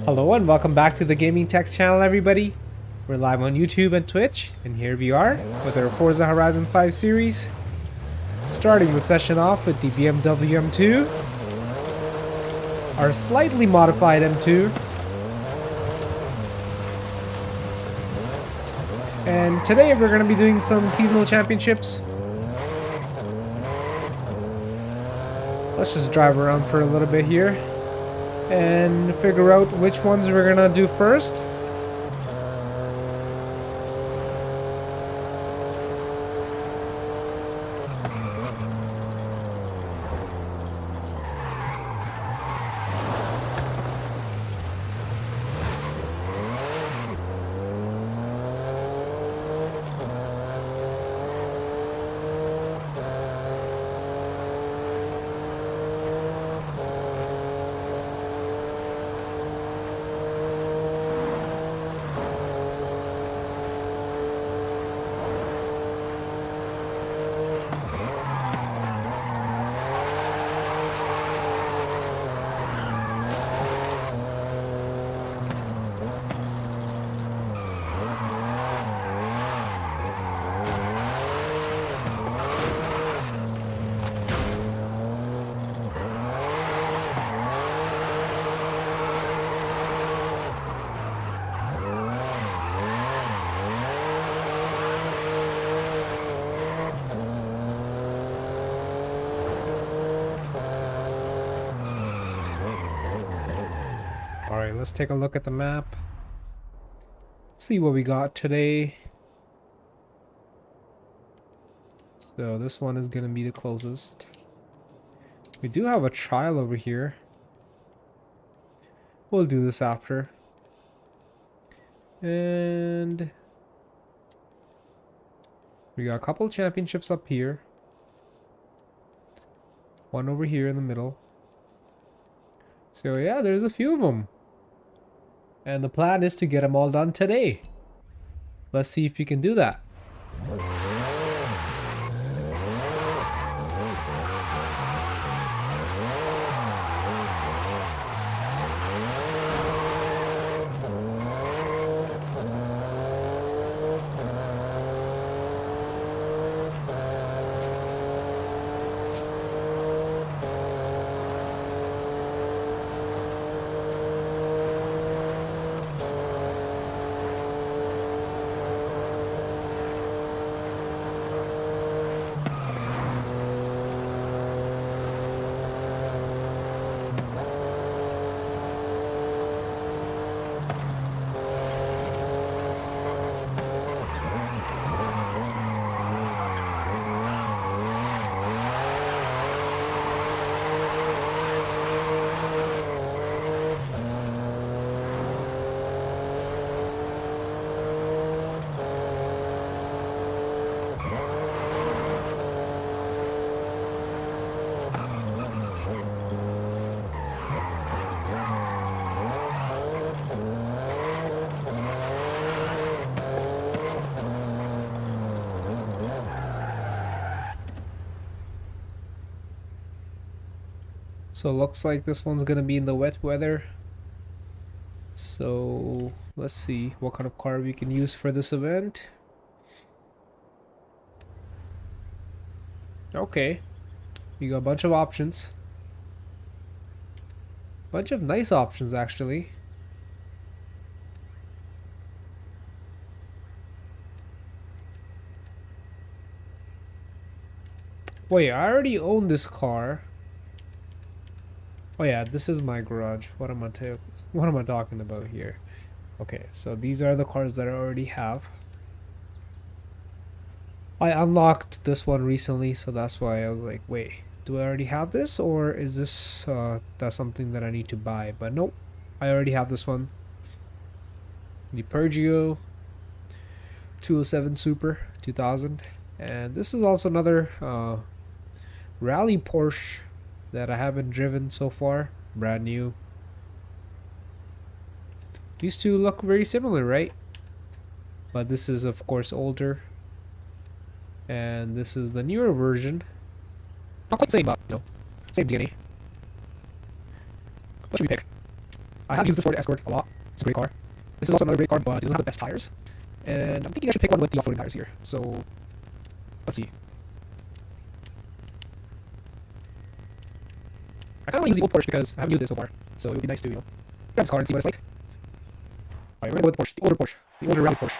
Hello and welcome back to the Gaming Tech channel, everybody. We're live on YouTube and Twitch, and here we are with our Forza Horizon 5 series. Starting the session off with the BMW M2, our slightly modified M2. And today we're going to be doing some seasonal championships. Let's just drive around for a little bit here and figure out which ones we're gonna do first. Alright, let's take a look at the map. See what we got today. So this one is going to be the closest. We do have a trial over here. We'll do this after. And we got a couple championships up here. One over here in the middle. So yeah, there's a few of them. And the plan is to get them all done today. Let's see if you can do that. So looks like this one's gonna be in the wet weather. So let's see what kind of car we can use for this event. Okay, we got a bunch of options. Bunch of nice options actually. Wait, I already own this car. Oh yeah, this is my garage. What am I talking about here? Okay, so these are the cars that I already have. I unlocked this one recently, so that's why I was like, wait, do I already have this, or is this that's something that I need to buy? But nope, I already have this one. The Peugeot 207 Super 2000, and this is also another rally Porsche that I haven't driven so far. Brand new. These two look very similar, right? But this is of course older. And this is the newer version. Not quite the same, but you know, same DNA. What should we pick? I have used this Ford Escort a lot. It's a great car. This is also another great car, but it doesn't have the best tires. And I'm thinking I should pick one with the off-roading tires here. So, let's see. I kind of want to use the old Porsche because I haven't used it so far. So it would be nice to, grab this car and see what it's like. Alright, we're going to go with the Porsche, the older Porsche, the older rally Porsche.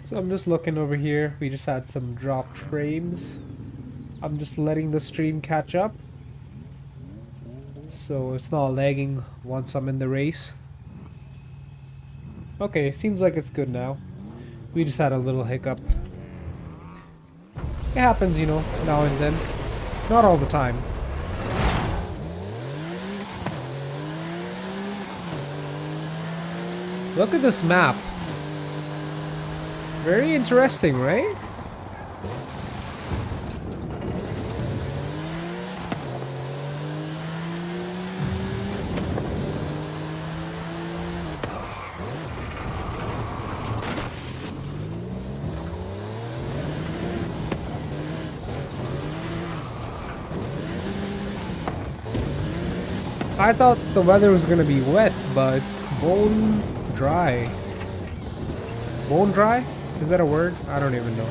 So I'm just looking over here. We just had some dropped frames. I'm just letting the stream catch up, so it's not lagging once I'm in the race. Okay, seems like it's good now. We just had a little hiccup. It happens, now and then. Not all the time. Look at this map. Very interesting, right? I thought the weather was gonna be wet, but it's bone dry. Bone dry? Is that a word? I don't even know.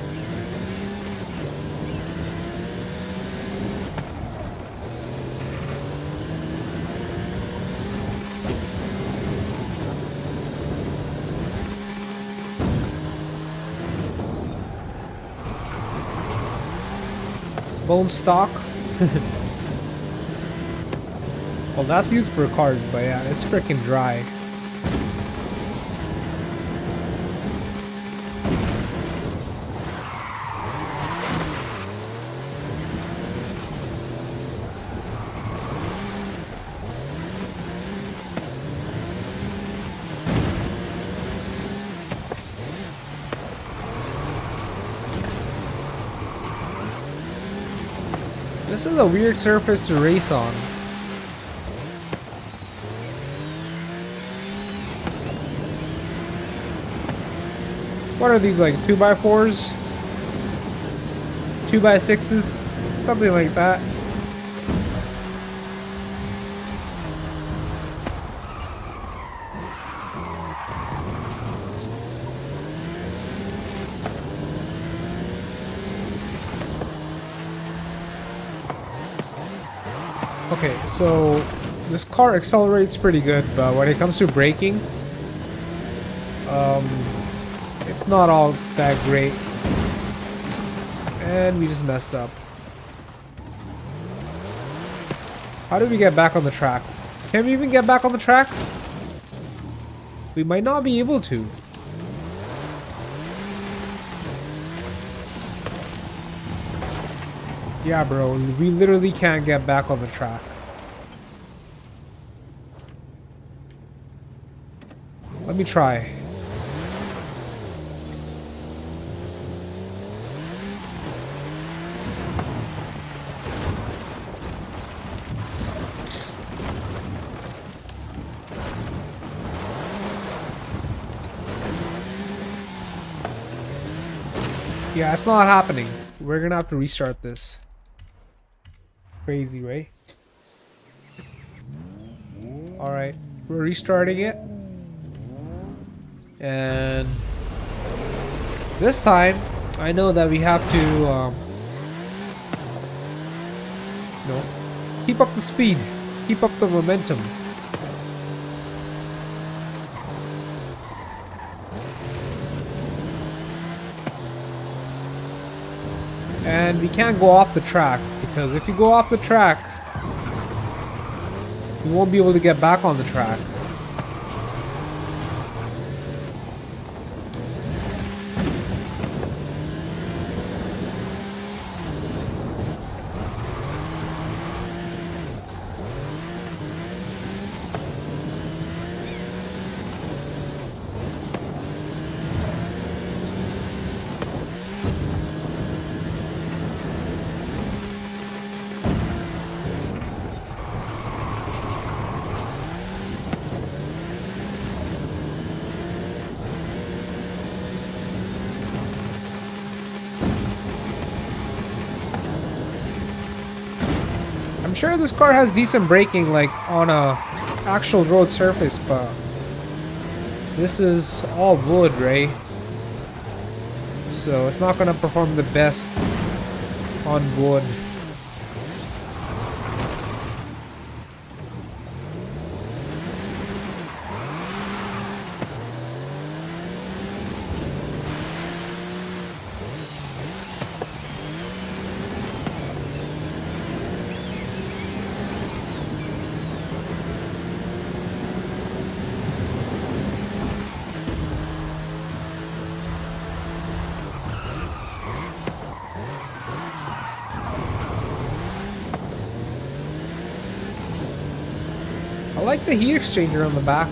Bone stock? Well, that's used for cars, but yeah, it's freaking dry. This is a weird surface to race on. What are these, like 2x4s? 2x6s? Something like that. Okay, so this car accelerates pretty good, but when it comes to braking, it's not all that great. And we just messed up. How do we get back on the track? Can we even get back on the track? We might not be able to. Yeah, bro, we literally can't get back on the track. Let me try. Yeah, it's not happening. We're gonna have to restart this. Crazy, right? Alright, we're restarting it. And this time, I know that we have to, keep up the speed. keep up the momentum. And we can't go off the track, because if you go off the track, you won't be able to get back on the track. I'm sure this car has decent braking, like on a actual road surface, but this is all wood, right? So it's not gonna perform the best on wood. I like the heat exchanger on the back.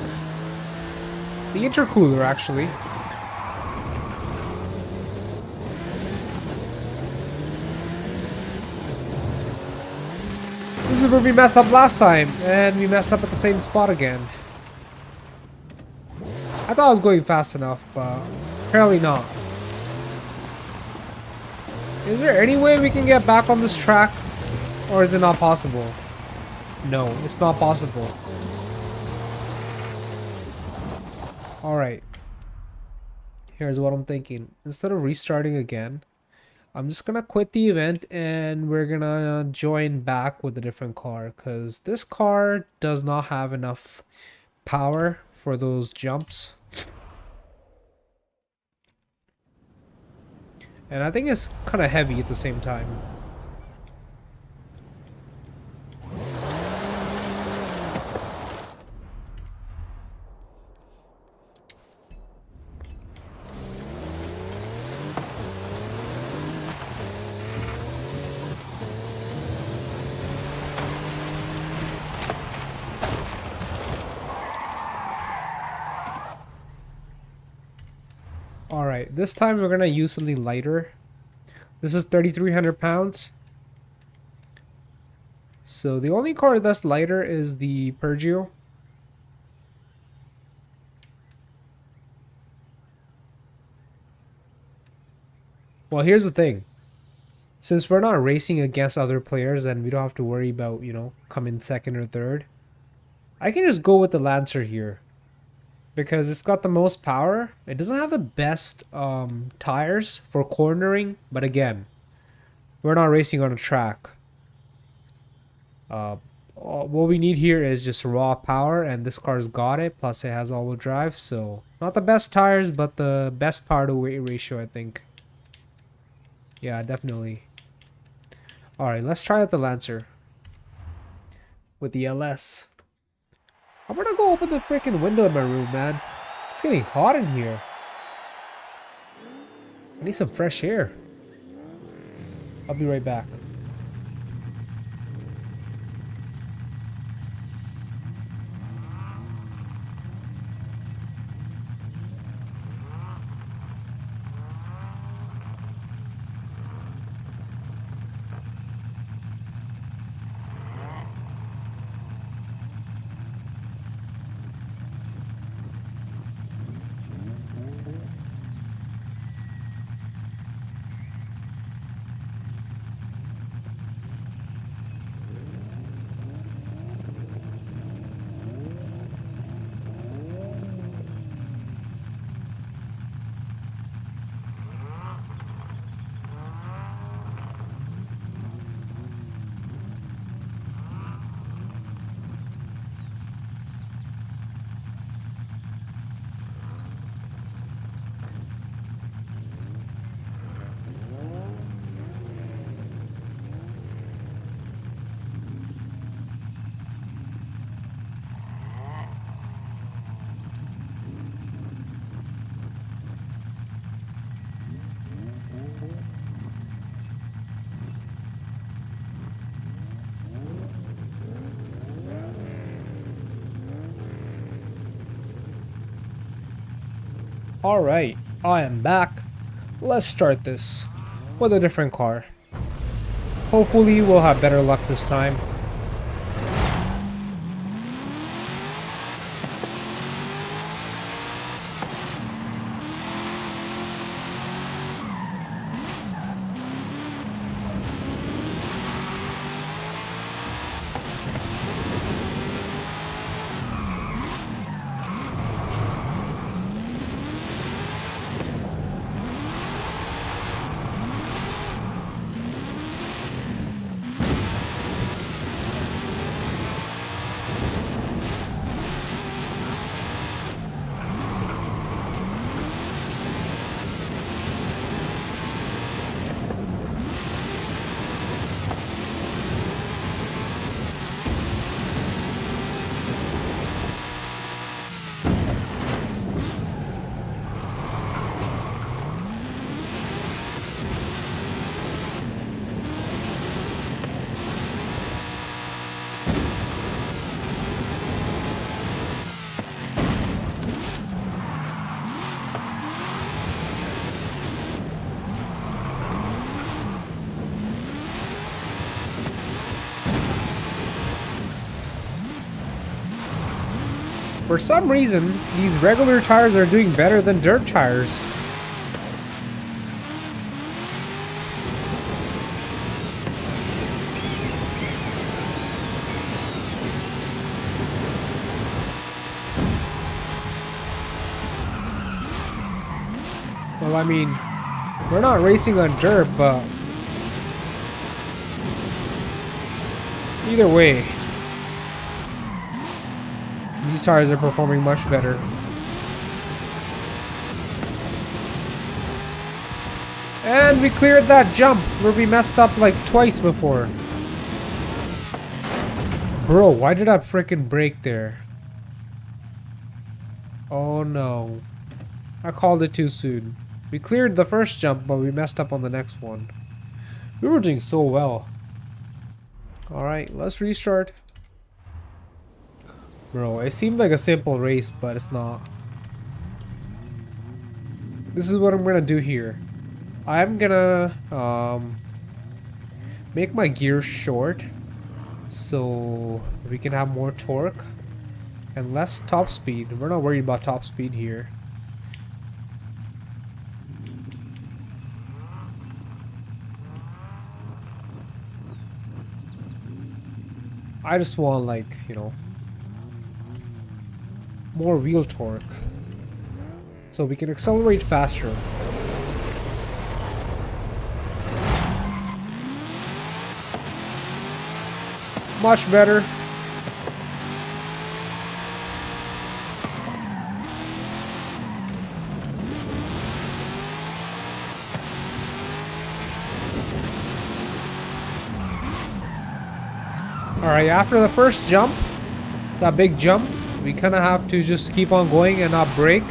The intercooler, actually. This is where we messed up last time, and we messed up at the same spot again. I thought I was going fast enough, but apparently not. Is there any way we can get back on this track? Or is it not possible? No, it's not possible. Alright. Here's what I'm thinking. Instead of restarting again, I'm just gonna quit the event and we're gonna join back with a different car, because this car does not have enough power for those jumps. And I think it's kind of heavy at the same time. Alright, this time we're gonna use something lighter. This is 3,300 pounds. So the only car that's lighter is the Peugeot. Well, here's the thing. Since we're not racing against other players and we don't have to worry about, you know, coming second or third, I can just go with the Lancer here. Because it's got the most power. It doesn't have the best tires for cornering, but again, we're not racing on a track. What we need here is just raw power, and this car's got it. Plus, it has all-wheel drive, so not the best tires, but the best power to weight ratio, I think. Yeah, definitely. All right, let's try out the Lancer with the LS. I'm gonna go open the freaking window in my room, man. It's getting hot in here. I need some fresh air. I'll be right back. Alright, I am back. Let's start this with a different car. Hopefully we'll have better luck this time. For some reason, these regular tires are doing better than dirt tires. Well, I mean, we're not racing on dirt, but either way, these tires are performing much better. And we cleared that jump where we messed up like twice before. Bro, why did I frickin' brake there? Oh no. I called it too soon. We cleared the first jump, but we messed up on the next one. We were doing so well. Alright, let's restart. Bro, it seemed like a simple race, but it's not. This is what I'm gonna do here. I'm gonna make my gears short so we can have more torque and less top speed. We're not worried about top speed here. I just want, like, you know, more wheel torque so we can accelerate faster. Much better. Alright, after the first jump, that big jump, we kind of have to just keep on going and not brake,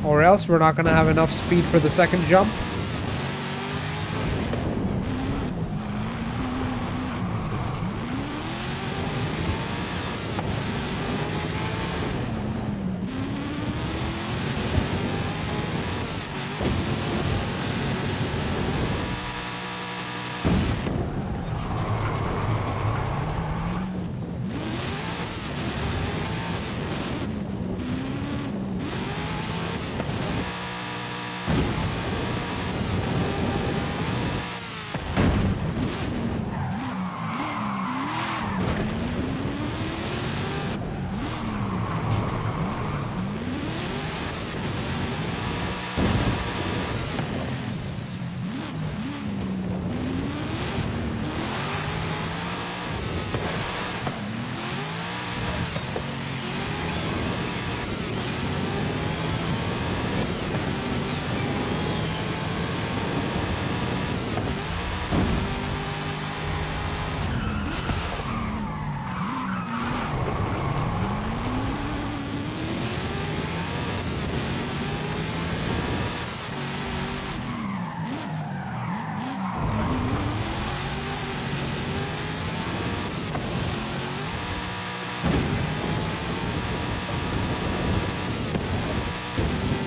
or else we're not going to have enough speed for the second jump.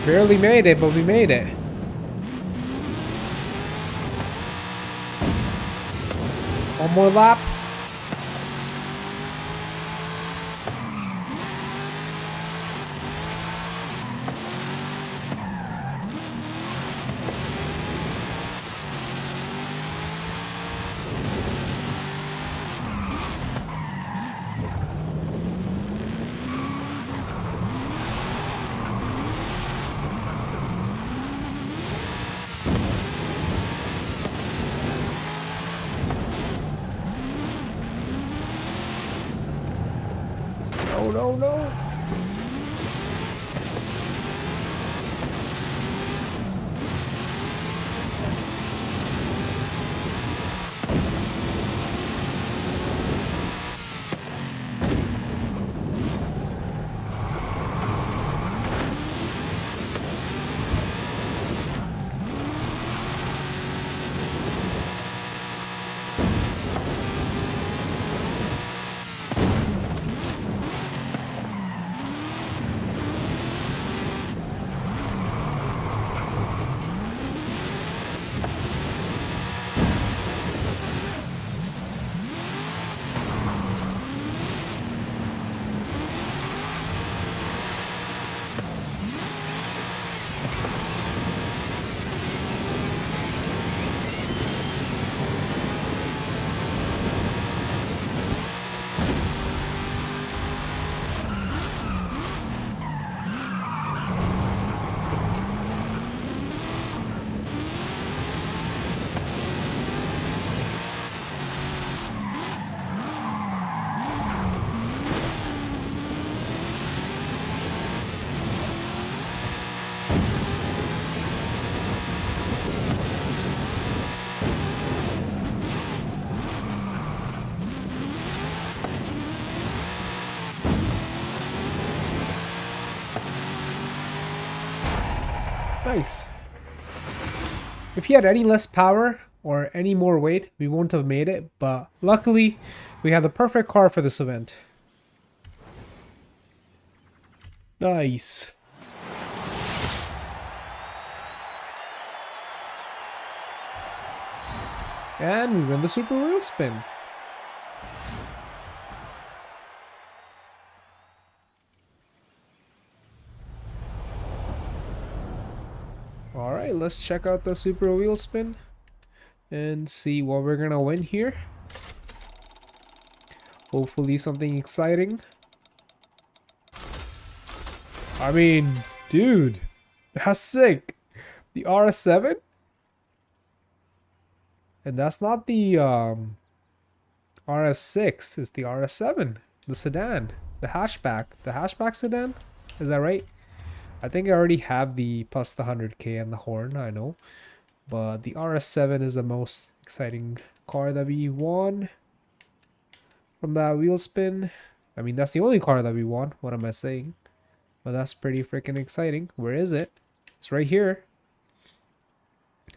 Barely made it, but we made it. One more lap. No, no, no. Nice. If he had any less power or any more weight, we wouldn't have made it, but luckily we have the perfect car for this event. Nice. And we win the super wheel spin. Alright, let's check out the super wheel spin and see what we're gonna win here. Hopefully something exciting. I mean, dude, that's sick. The RS7? And that's not the RS6, it's the RS7, the sedan, the hatchback sedan. Is that right? I think I already have the plus the 100k and the horn, I know. But the RS7 is the most exciting car that we won from that wheel spin. I mean, that's the only car that we won. What am I saying? But that's pretty freaking exciting. Where is it? It's right here.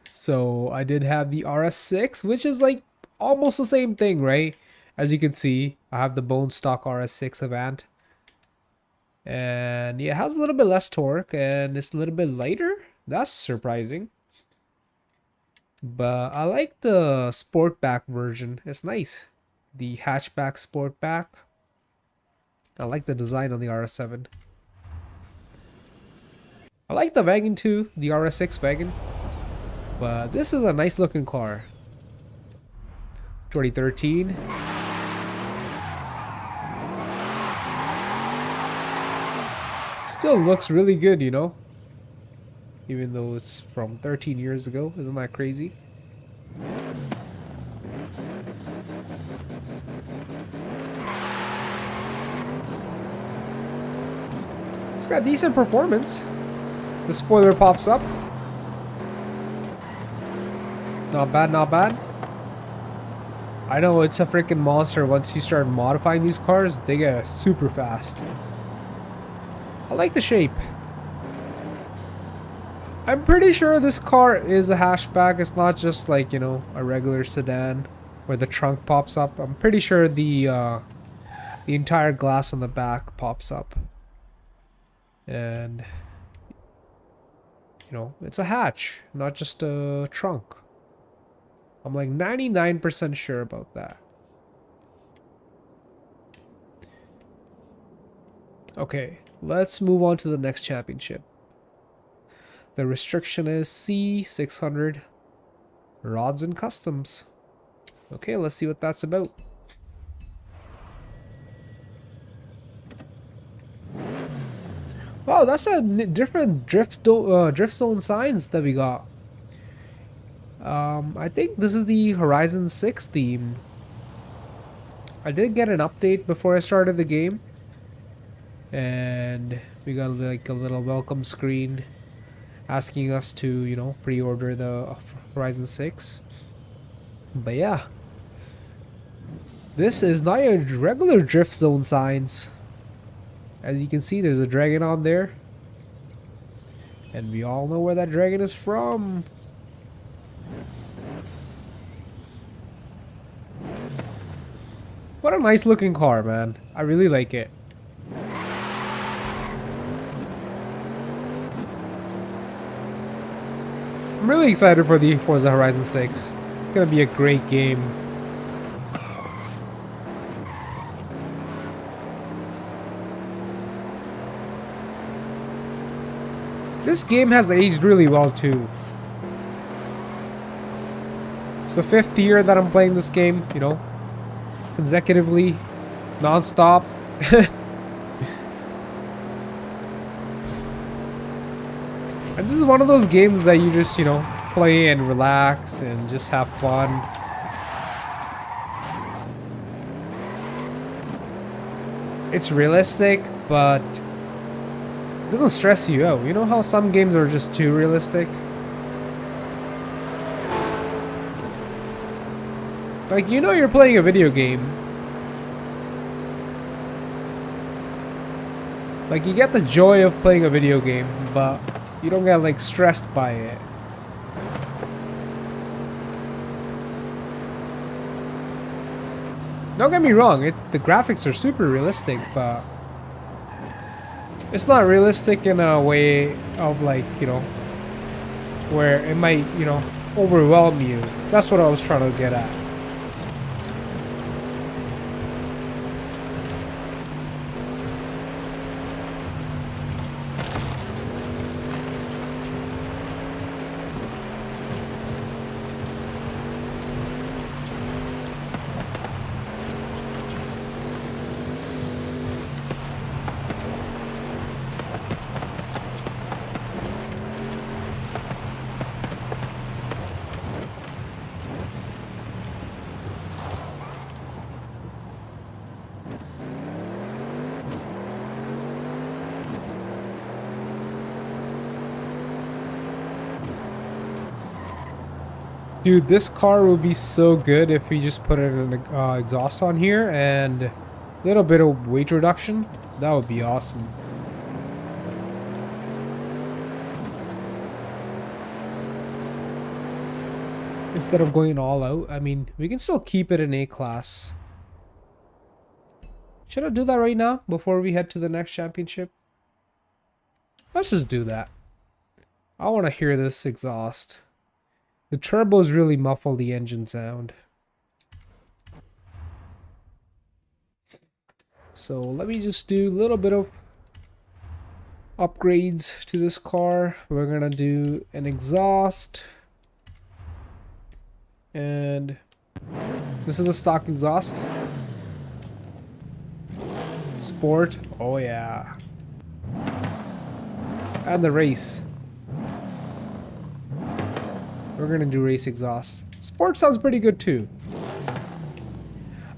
So I did have the RS6, which is like almost the same thing, right? As you can see, I have the bone stock RS6 Avant. And yeah, it has a little bit less torque and it's a little bit lighter. That's surprising. But I like the Sportback version. It's nice. The hatchback Sportback. I like the design on the RS7. I like the wagon too, the RS6 wagon. But this is a nice looking car. 2013. Still looks really good, you know? Even though it's from 13 years ago. Isn't that crazy? It's got decent performance. The spoiler pops up. Not bad, not bad. I know it's a freaking monster. Once you start modifying these cars, they get super fast. I like the shape. I'm pretty sure this car is a hatchback. It's not just like, you know, a regular sedan where the trunk pops up. I'm pretty sure the entire glass on the back pops up. And it's a hatch, not just a trunk. I'm like 99% sure about that. Okay, let's move on to the next championship. The restriction is C600 rods and customs. Okay, let's see what that's about. Wow, that's a different drift zone signs that we got. I think this is the Horizon 6 theme. I did get an update before I started the game, and we got like a little welcome screen asking us to, pre-order the Horizon 6. But yeah, this is not a regular drift zone signs. As you can see, there's a dragon on there, and we all know where that dragon is from. What a nice looking car, man. I really like it. I'm really excited for the Forza Horizon 6. It's gonna be a great game. This game has aged really well too. It's the 5th year that I'm playing this game, consecutively, non-stop. And this is one of those games that you just, play and relax and just have fun. It's realistic, but it doesn't stress you out. You know how some games are just too realistic? Like, you're playing a video game. Like, you get the joy of playing a video game, but you don't get, like, stressed by it. Don't get me wrong, the graphics are super realistic, but it's not realistic in a way of, like, where it might, overwhelm you. That's what I was trying to get at. Dude, this car would be so good if we just put an exhaust on here and a little bit of weight reduction. That would be awesome. Instead of going all out, I mean, we can still keep it in A-class. Should I do that right now before we head to the next championship? Let's just do that. I want to hear this exhaust. The turbos really muffle the engine sound. So let me just do a little bit of upgrades to this car. We're gonna do an exhaust. And this is the stock exhaust. Sport, oh yeah. And the race. We're gonna do race exhaust. Sport sounds pretty good too.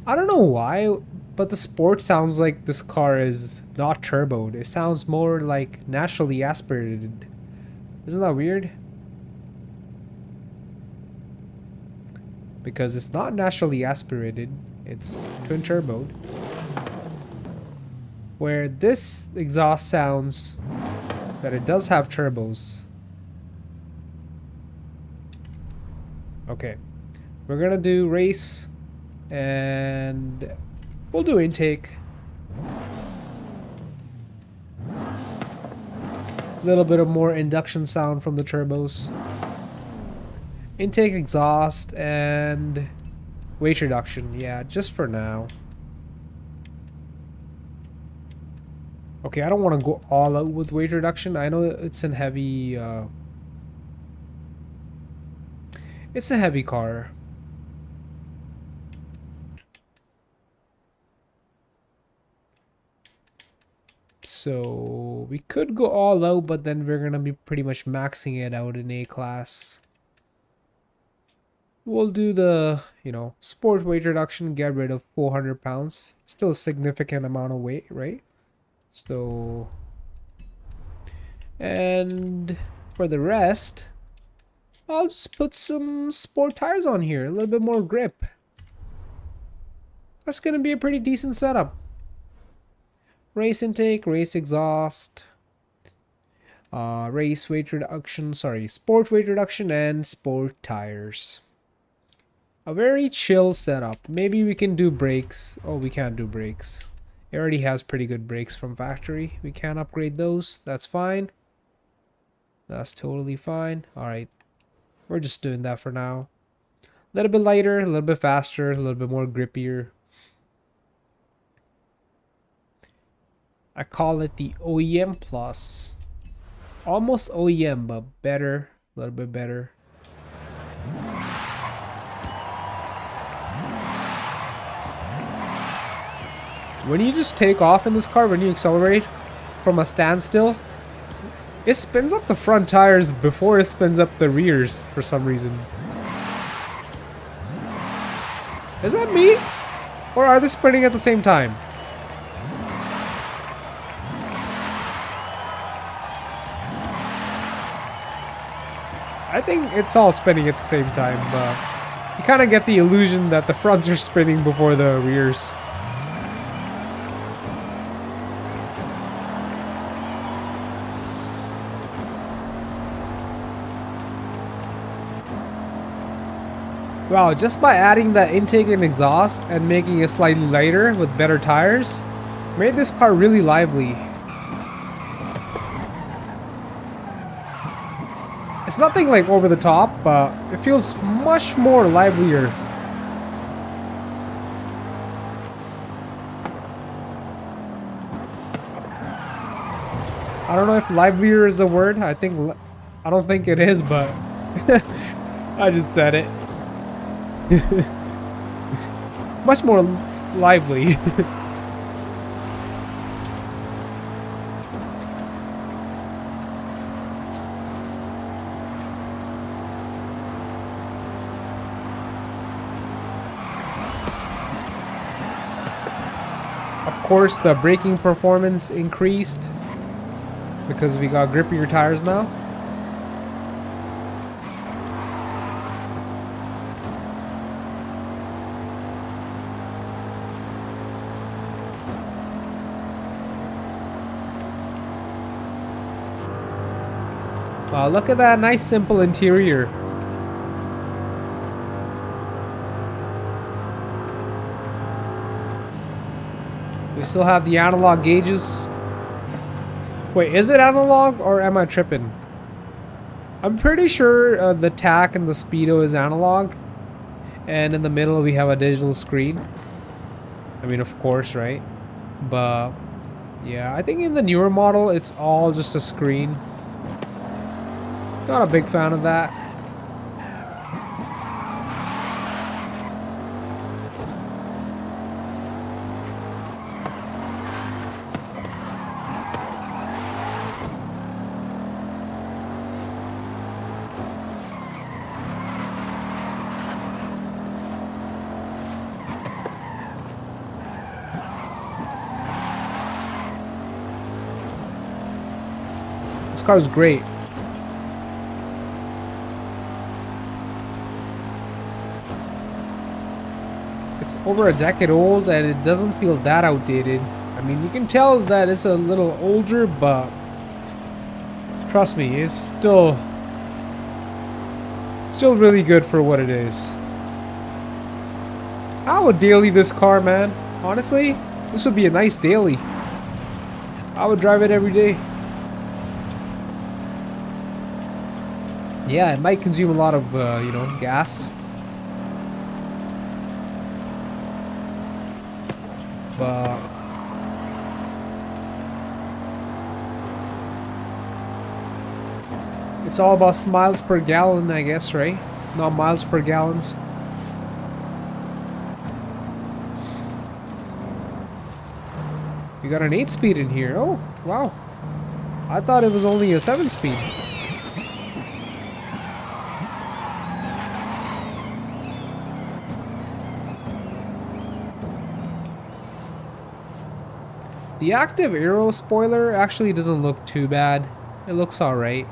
I don't know why, but the sport sounds like this car is not turboed. It sounds more like naturally aspirated. Isn't that weird? Because it's not naturally aspirated, it's twin turboed. Where this exhaust sounds that it does have turbos. Okay, we're gonna do race and we'll do intake. little bit of more induction sound from the turbos. Intake, exhaust, and weight reduction. Yeah, just for now. Okay, I don't want to go all out with weight reduction. I know it's in heavy. It's a heavy car. So we could go all out, but then we're gonna be pretty much maxing it out in A class. We'll do the, you know, sport weight reduction, get rid of 400 pounds. Still a significant amount of weight, right? So, and for the rest, I'll just put some sport tires on here, a little bit more grip. That's gonna be a pretty decent setup. Race intake, race exhaust, race weight reduction, sorry, sport weight reduction, and sport tires. A very chill setup. Maybe we can do brakes. Oh, we can't do brakes. It already has pretty good brakes from factory. We can't upgrade those. That's fine. That's totally fine. Alright. We're just doing that for now. A little bit lighter, a little bit faster, a little bit more grippier. I call it the OEM Plus. Almost OEM, but better. A little bit better. When you just take off in this car, when you accelerate from a standstill, it spins up the front tires before it spins up the rears for some reason. Is that me? Or are they spinning at the same time? I think it's all spinning at the same time, but you kind of get the illusion that the fronts are spinning before the rears. Wow, just by adding that intake and exhaust and making it slightly lighter with better tires, made this car really lively. It's nothing like over the top, but it feels much more livelier. I don't know if livelier is a word. I don't think it is, but I just said it. Much more lively. Of course, the braking performance increased because we got grippier tires now. Look at that nice simple interior. We still have the analog gauges. Wait, is it analog or am I tripping? I'm pretty sure the tach and the speedo is analog. And in the middle we have a digital screen. I mean, of course, right? But yeah, I think in the newer model it's all just a screen. Not a big fan of that. This car is great. It's over a decade old and it doesn't feel that outdated. I mean, you can tell that it's a little older, but trust me, it's still really good for what it is. I would daily this car, man. Honestly, this would be a nice daily. I would drive it every day. Yeah, it might consume a lot of, you know, gas. But it's all about miles per gallon, I guess, right? Not miles per gallons. You got an 8-speed in here. Oh, wow. I thought it was only a 7-speed. The active aero spoiler actually doesn't look too bad. It looks alright.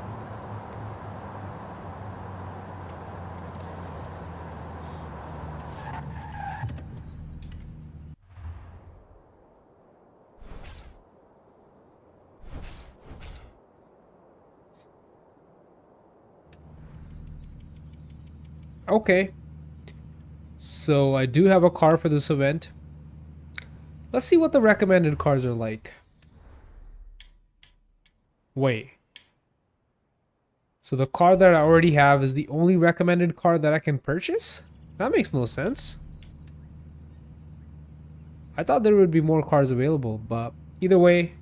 Okay. So I do have a car for this event. Let's see what the recommended cars are like. Wait. So the car that I already have is the only recommended car that I can purchase? That makes no sense. I thought there would be more cars available, but either way,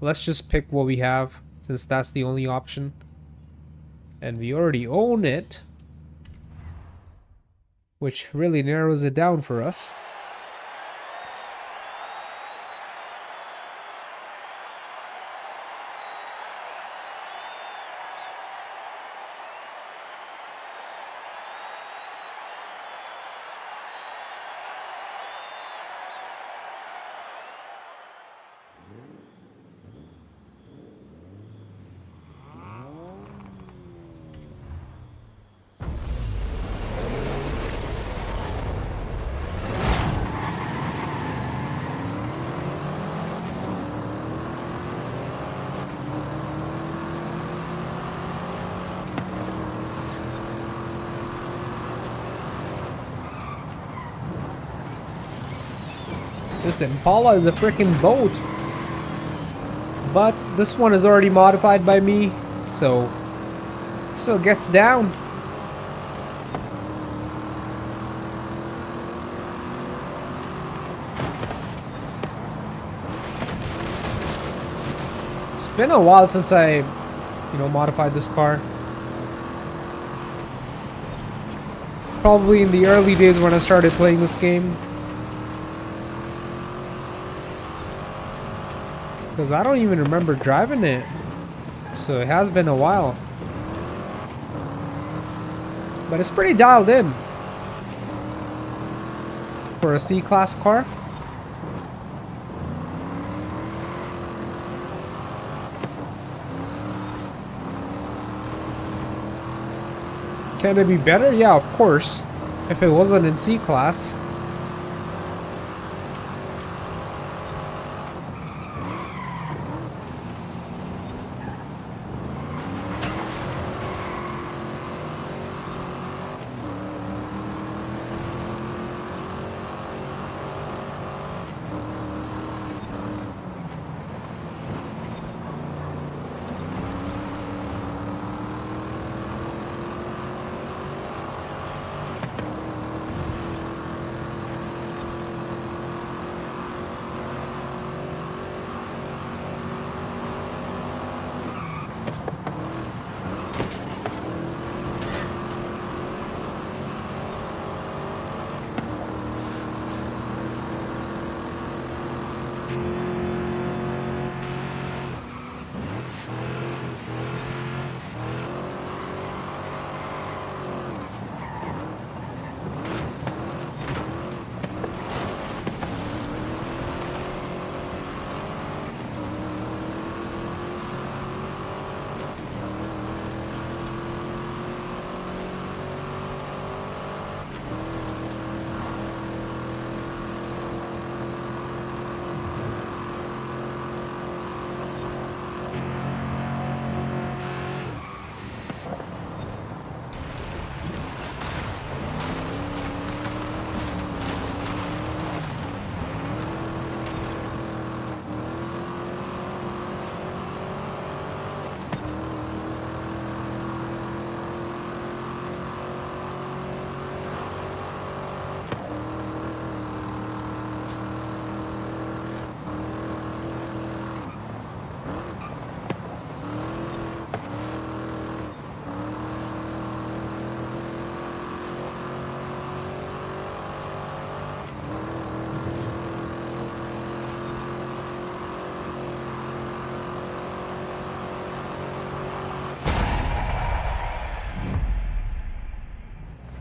let's just pick what we have since that's the only option. And we already own it, which really narrows it down for us. This Impala is a freaking boat. But this one is already modified by me, so still gets down. It's been a while since I, you know, modified this car. Probably in the early days when I started playing this game. Because I don't even remember driving it. So it has been a while. But it's pretty dialed in. For a C-Class car. Can it be better? Yeah, of course. If it wasn't in C-Class.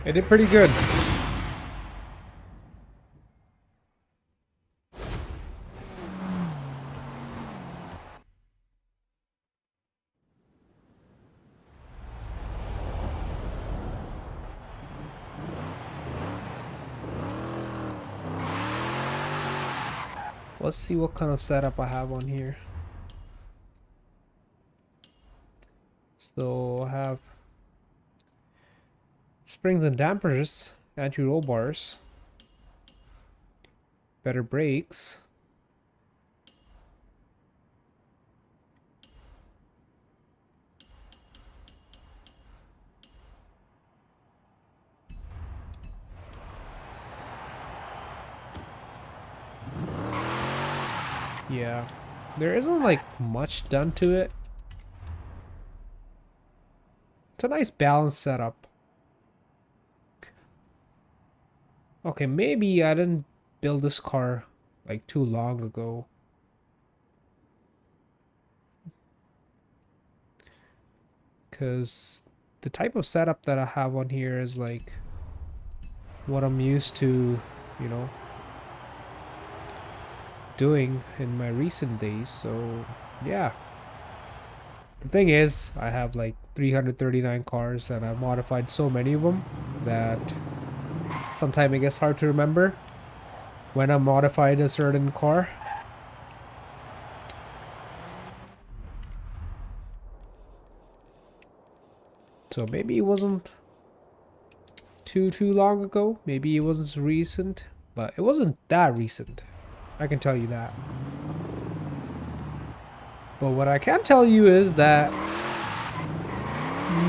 It did pretty good. Let's see what kind of setup I have on here. So I have springs and dampers, anti-roll bars, better brakes, yeah, there isn't like much done to it. It's a nice balanced setup. Okay, maybe I didn't build this car like too long ago. Because the type of setup that I have on here is like what I'm used to, you know, doing in my recent days. So yeah, the thing is I have like 339 cars and I've modified so many of them that sometimes it gets hard to remember when I modified a certain car. So maybe it wasn't too long ago, maybe it wasn't recent, but it wasn't that recent, I can tell you that. But what I can tell you is that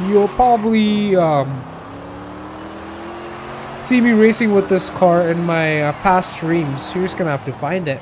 you'll probably see me racing with this car in my past streams. You're just gonna have to find it.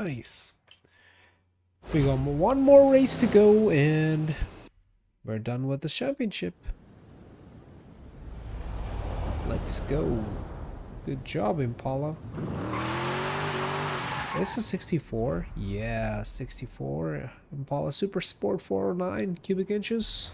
Nice. We got one more race to go and we're done with the championship. Let's go. Good job, Impala. This is 64. Yeah, 64. Impala Super Sport 409 cubic inches.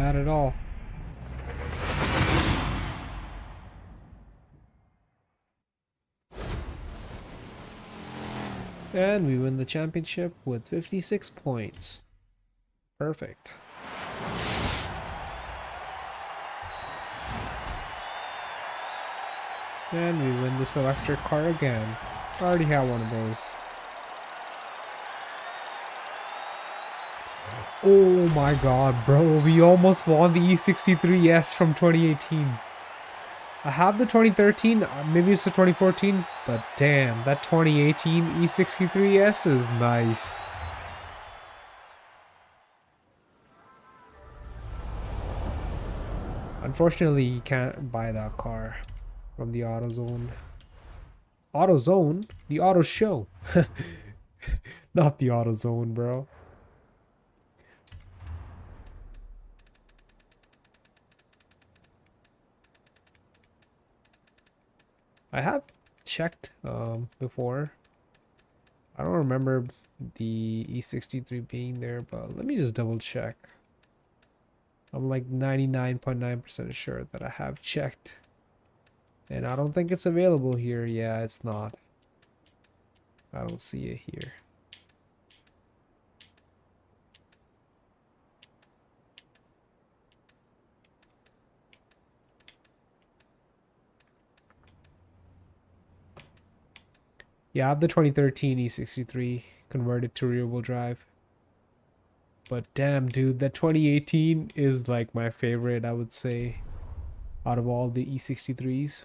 bad at all. And we win the championship with 56 points. Perfect. And we win this electric car again. I already have one of those. Oh my god, bro. We almost won the E63S from 2018. I have the 2013, maybe it's the 2014, but damn, that 2018 E63S is nice. Unfortunately, you can't buy that car from the AutoZone. AutoZone? The Auto Show. Not the AutoZone, bro. I have checked before. I don't remember the E63 being there, but let me just double check. I'm like 99.9% sure that I have checked. And I don't think it's available here. Yeah, it's not. I don't see it here. Yeah, I have the 2013 E63 converted to rear-wheel drive. But damn, dude, the 2018 is like my favorite, I would say, out of all the E63s.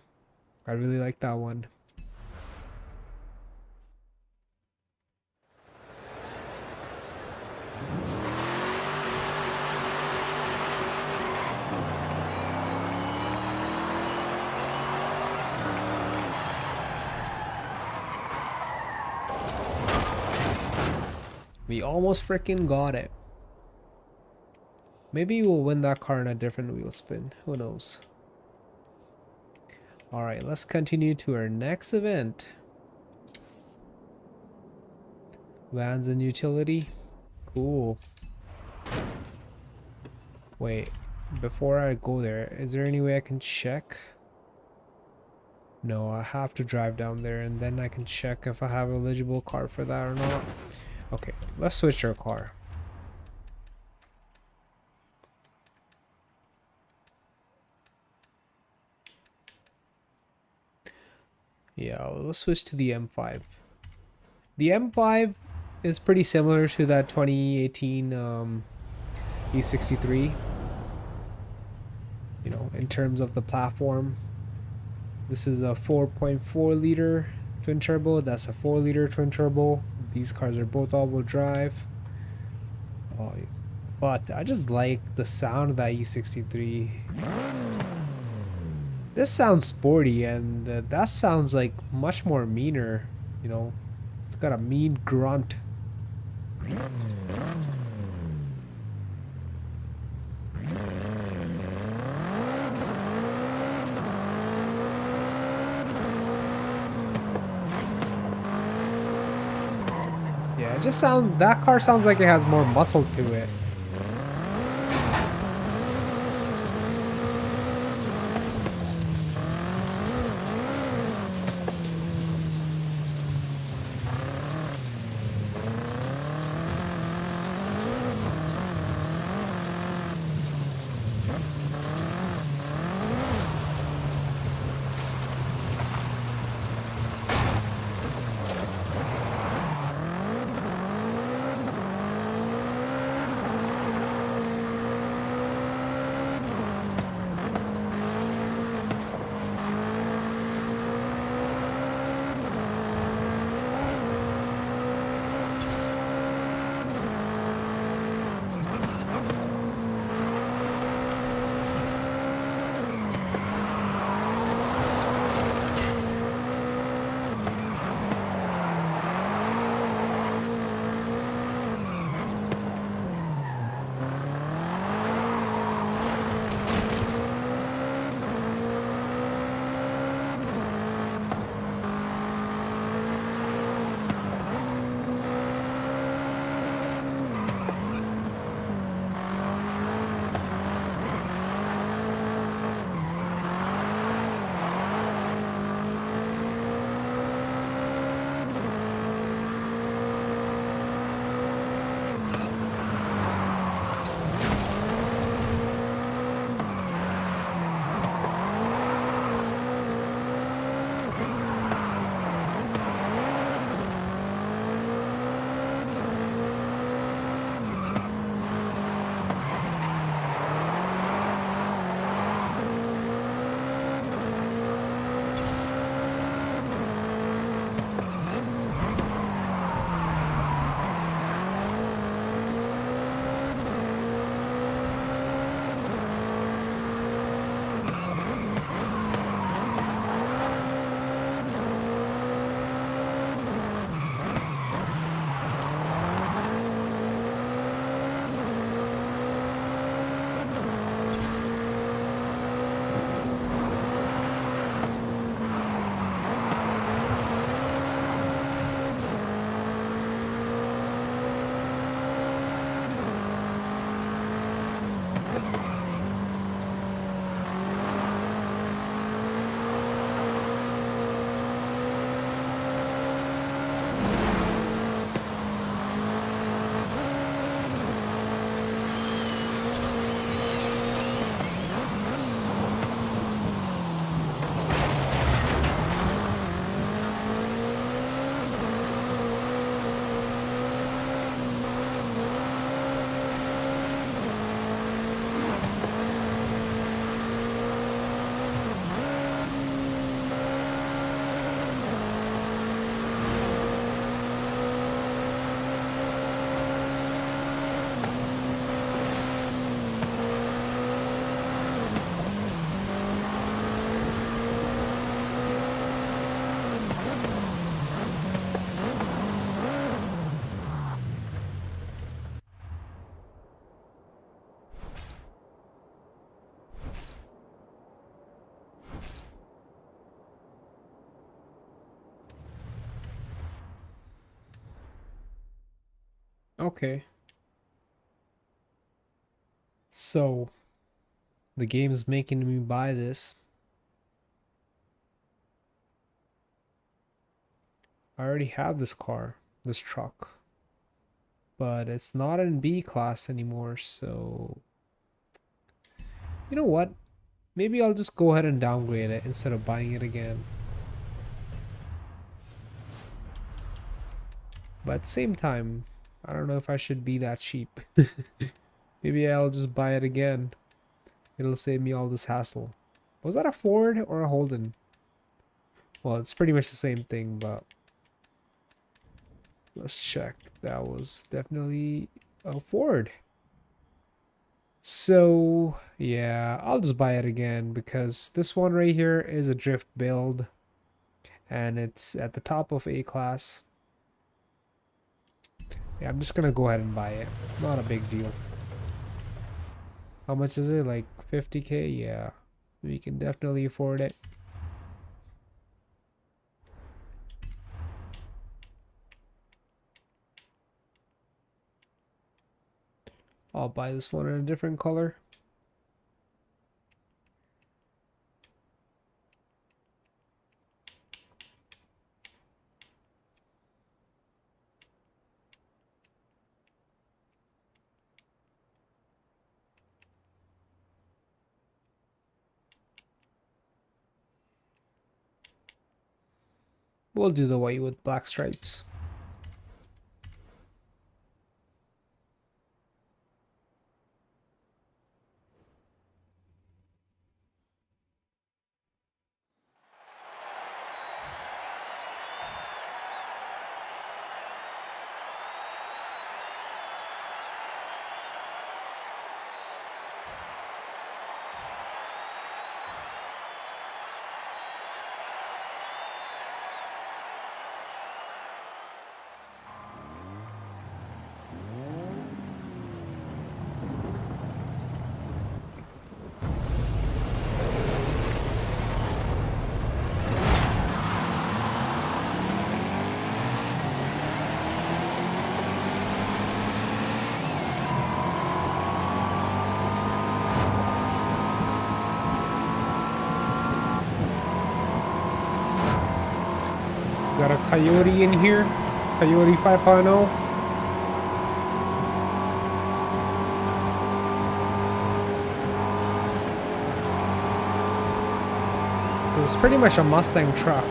I really like that one. We almost freaking got it. Maybe we'll win that car in a different wheel spin. Who knows? Alright, let's continue to our next event. Vans and utility. Cool. Wait, before I go there, is there any way I can check? No, I have to drive down there and then I can check if I have an eligible car for that or not. Okay, let's switch our car. Yeah, let's switch to the M5. The M5 is pretty similar to that 2018 E63. You know, in terms of the platform. This is a 4.4 liter twin turbo. That's a 4 liter twin turbo. These cars are both all-wheel drive. But I just like the sound of that E63. This sounds sporty, and that sounds like much more meaner. You know, it's got a mean grunt. Yeah, it just sounds, that car sounds like it has more muscle to it. Okay. So, the game is making me buy this. I already have this car, this truck. But it's not in B class anymore, so... You know what? Maybe I'll just go ahead and downgrade it instead of buying it again. But at the same time, I don't know if I should be that cheap. Maybe I'll just buy it again. It'll save me all this hassle. Was that a Ford or a Holden? Well, it's pretty much the same thing, but... Let's check. That was definitely a Ford. So, yeah, I'll just buy it again because this one right here is a drift build and it's at the top of A class. Yeah, I'm just gonna go ahead and buy it. Not a big deal. How much is it? Like 50k? Yeah, we can definitely afford it. I'll buy this one in a different color. We'll do the white with black stripes. Got a Coyote in here. Coyote 5.0. So it's pretty much a Mustang truck.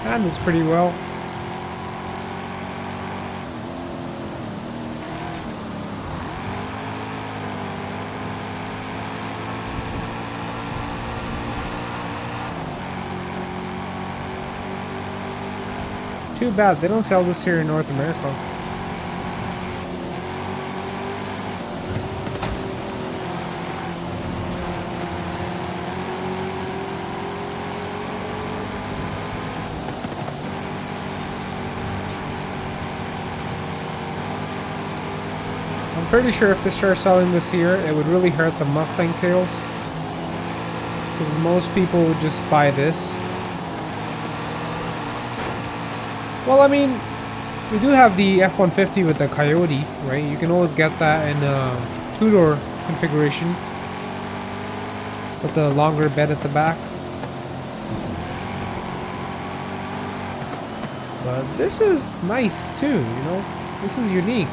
Handles pretty well. Too bad they don't sell this here in North America. I'm pretty sure if they start selling this here, it would really hurt the Mustang sales. Because most people would just buy this. Well, I mean, we do have the F-150 with the Coyote, right? You can always get that in a two-door configuration with the longer bed at the back. But this is nice too, you know? This is unique.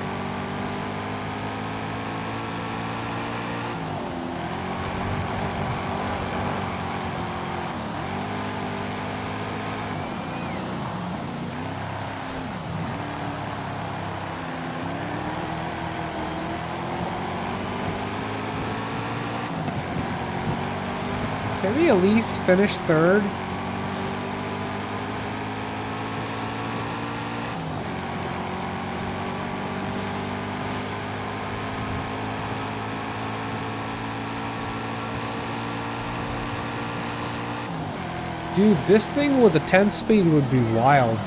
Can we at least finish third? Dude, this thing with a 10 speed would be wild.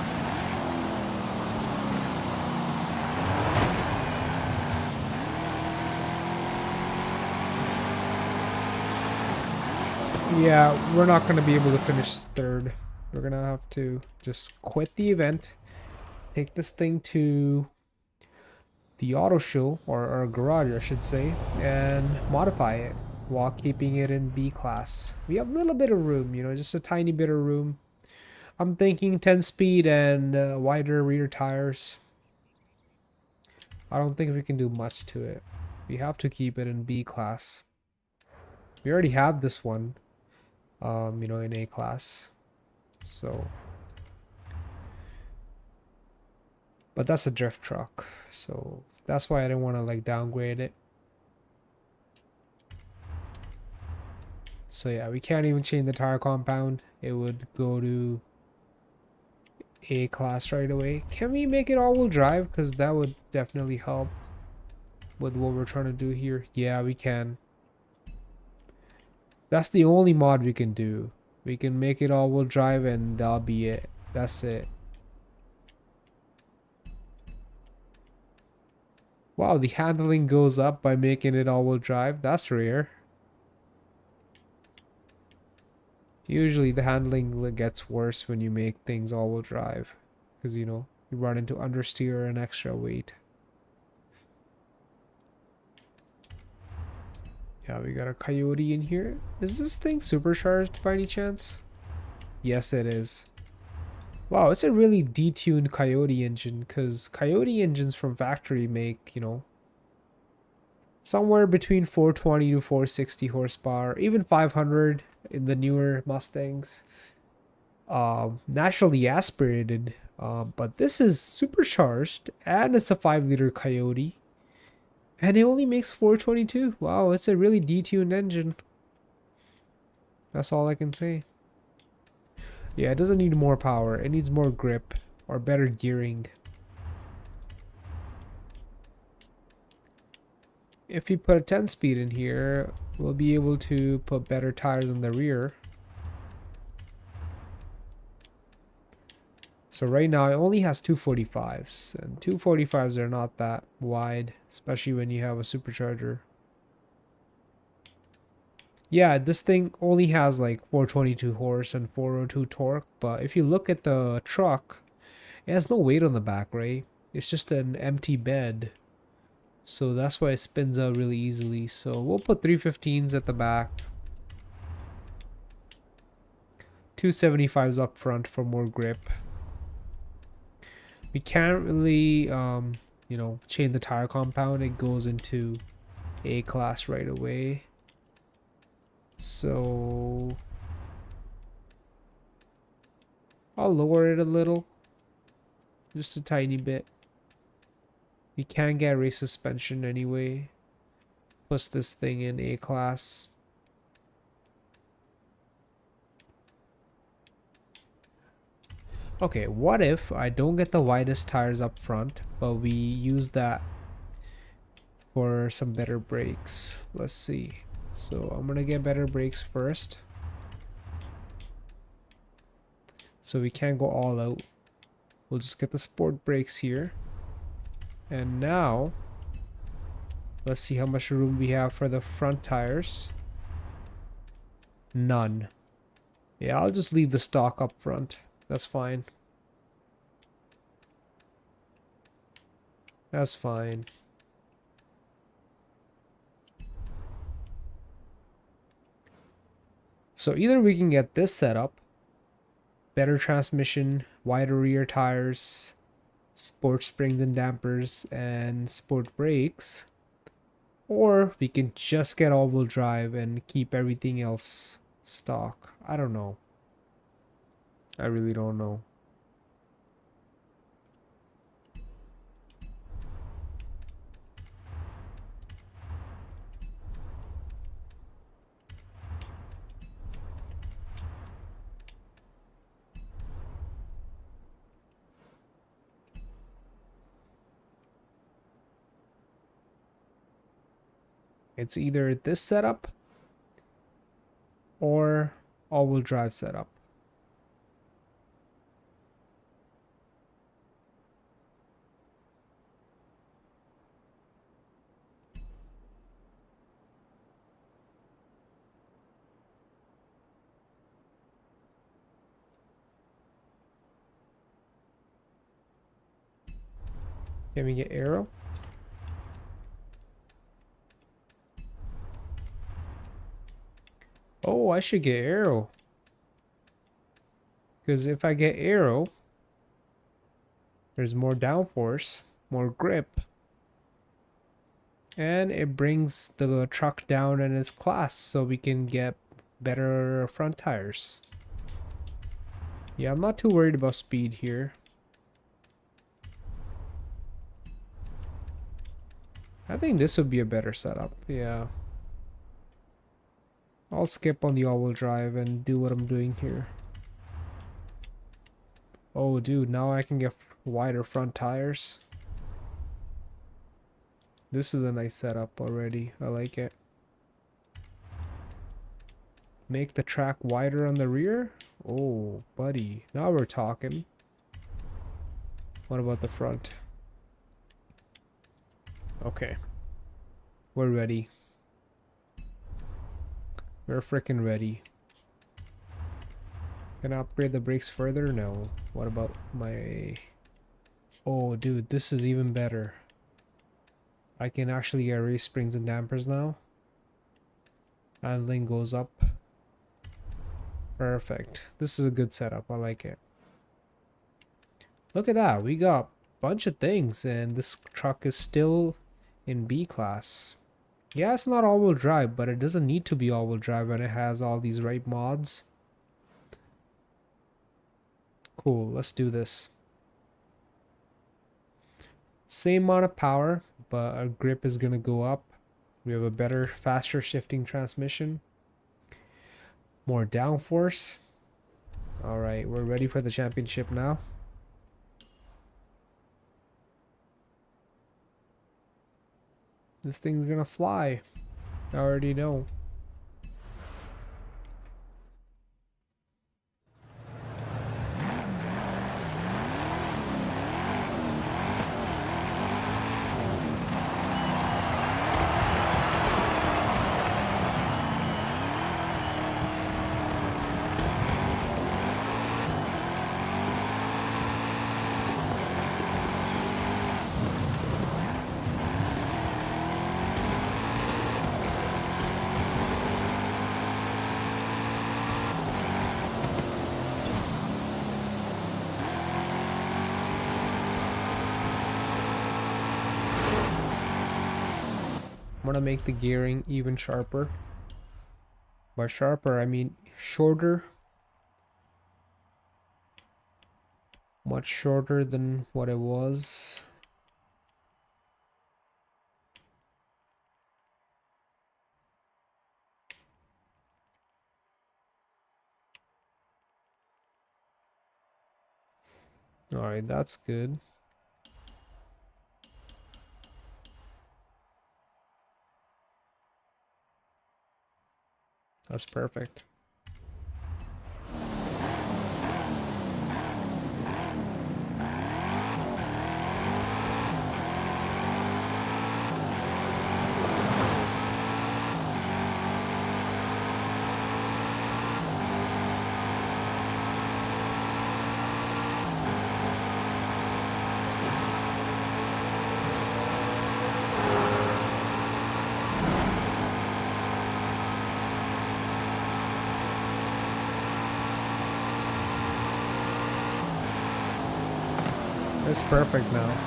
Yeah, we're not going to be able to finish third. We're going to have to just quit the event, take this thing to the auto show, or garage, I should say, and modify it while keeping it in B class. We have a little bit of room, you know, just a tiny bit of room. I'm thinking 10 speed and wider rear tires. I don't think we can do much to it. We have to keep it in B class. We already have this one, you know, in A class. So, but that's a drift truck, so that's why I didn't want to like downgrade it. So yeah, we can't even change the tire compound. It would go to A class right away. Can we make it all-wheel drive? Because that would definitely help with what we're trying to do here. Yeah, we can. That's the only mod we can do. We can make it all-wheel drive and that'll be it. That's it. Wow, the handling goes up by making it all-wheel drive. That's rare. Usually the handling gets worse when you make things all-wheel drive. Because, you know, you run into understeer and extra weight. Yeah, we got a Coyote in here. Is this thing supercharged by any chance? Yes, it is. Wow, it's a really detuned Coyote engine, because Coyote engines from factory make, you know, somewhere between 420 to 460 horsepower, even 500 in the newer Mustangs. Naturally aspirated, but this is supercharged, and it's a 5-liter Coyote. And it only makes 422. Wow, it's a really detuned engine. That's all I can say. Yeah, it doesn't need more power. It needs more grip or better gearing. If we put a 10 speed in here, we'll be able to put better tires in the rear. So right now it only has 245s, and 245s are not that wide, especially when you have a supercharger. Yeah, this thing only has like 422 horse and 402 torque, but if you look at the truck, it has no weight on the back, right? It's just an empty bed. So that's why it spins out really easily. So we'll put 315s at the back. 275s up front for more grip. We can't really, you know, change the tire compound. It goes into A class right away. So I'll lower it a little. Just a tiny bit. We can get race suspension anyway. Plus this thing in A class. Okay, what if I don't get the widest tires up front, but we use that for some better brakes? Let's see. So I'm gonna get better brakes first. So we can't go all out. We'll just get the sport brakes here. And now, let's see how much room we have for the front tires. None. Yeah, I'll just leave the stock up front. That's fine. That's fine. So either we can get this set up, better transmission, wider rear tires, sport springs and dampers, and sport brakes. Or we can just get all-wheel drive and keep everything else stock. I don't know. I really don't know. It's either this setup or all-wheel drive setup. Can we get aero? Oh, I should get aero. Because if I get aero, there's more downforce, more grip, and it brings the truck down in its class so we can get better front tires. Yeah, I'm not too worried about speed here. I think this would be a better setup, yeah. I'll skip on the all-wheel drive and do what I'm doing here. Oh, dude, now I can get wider front tires. This is a nice setup already. I like it. Make the track wider on the rear? Oh, buddy. Now we're talking. What about the front? Okay. We're ready. We're freaking ready. Can I upgrade the brakes further? No. What about my... Oh, dude, this is even better. I can actually get race springs and dampers now. Handling goes up. Perfect. This is a good setup. I like it. Look at that. We got a bunch of things, and this truck is still in B class. Yeah, it's not all-wheel drive, but it doesn't need to be all-wheel drive when it has all these right mods. Cool, let's do this. Same amount of power, but our grip is gonna go up. We have a better, faster shifting transmission. More downforce. Alright, we're ready for the championship now. This thing's gonna fly. I already know. I'm gonna make the gearing even sharper. By sharper, I mean shorter. Much shorter than what it was. Alright, that's good. That's perfect. It's perfect now.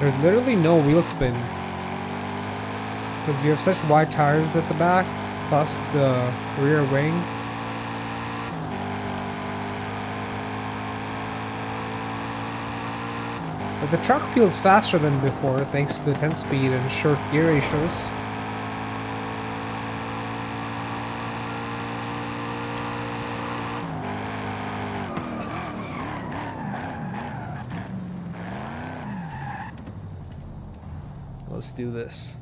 There's literally no wheel spin. Because we have such wide tires at the back, plus the rear wing. But the truck feels faster than before thanks to the 10 speed and short gear ratios. Let's do this.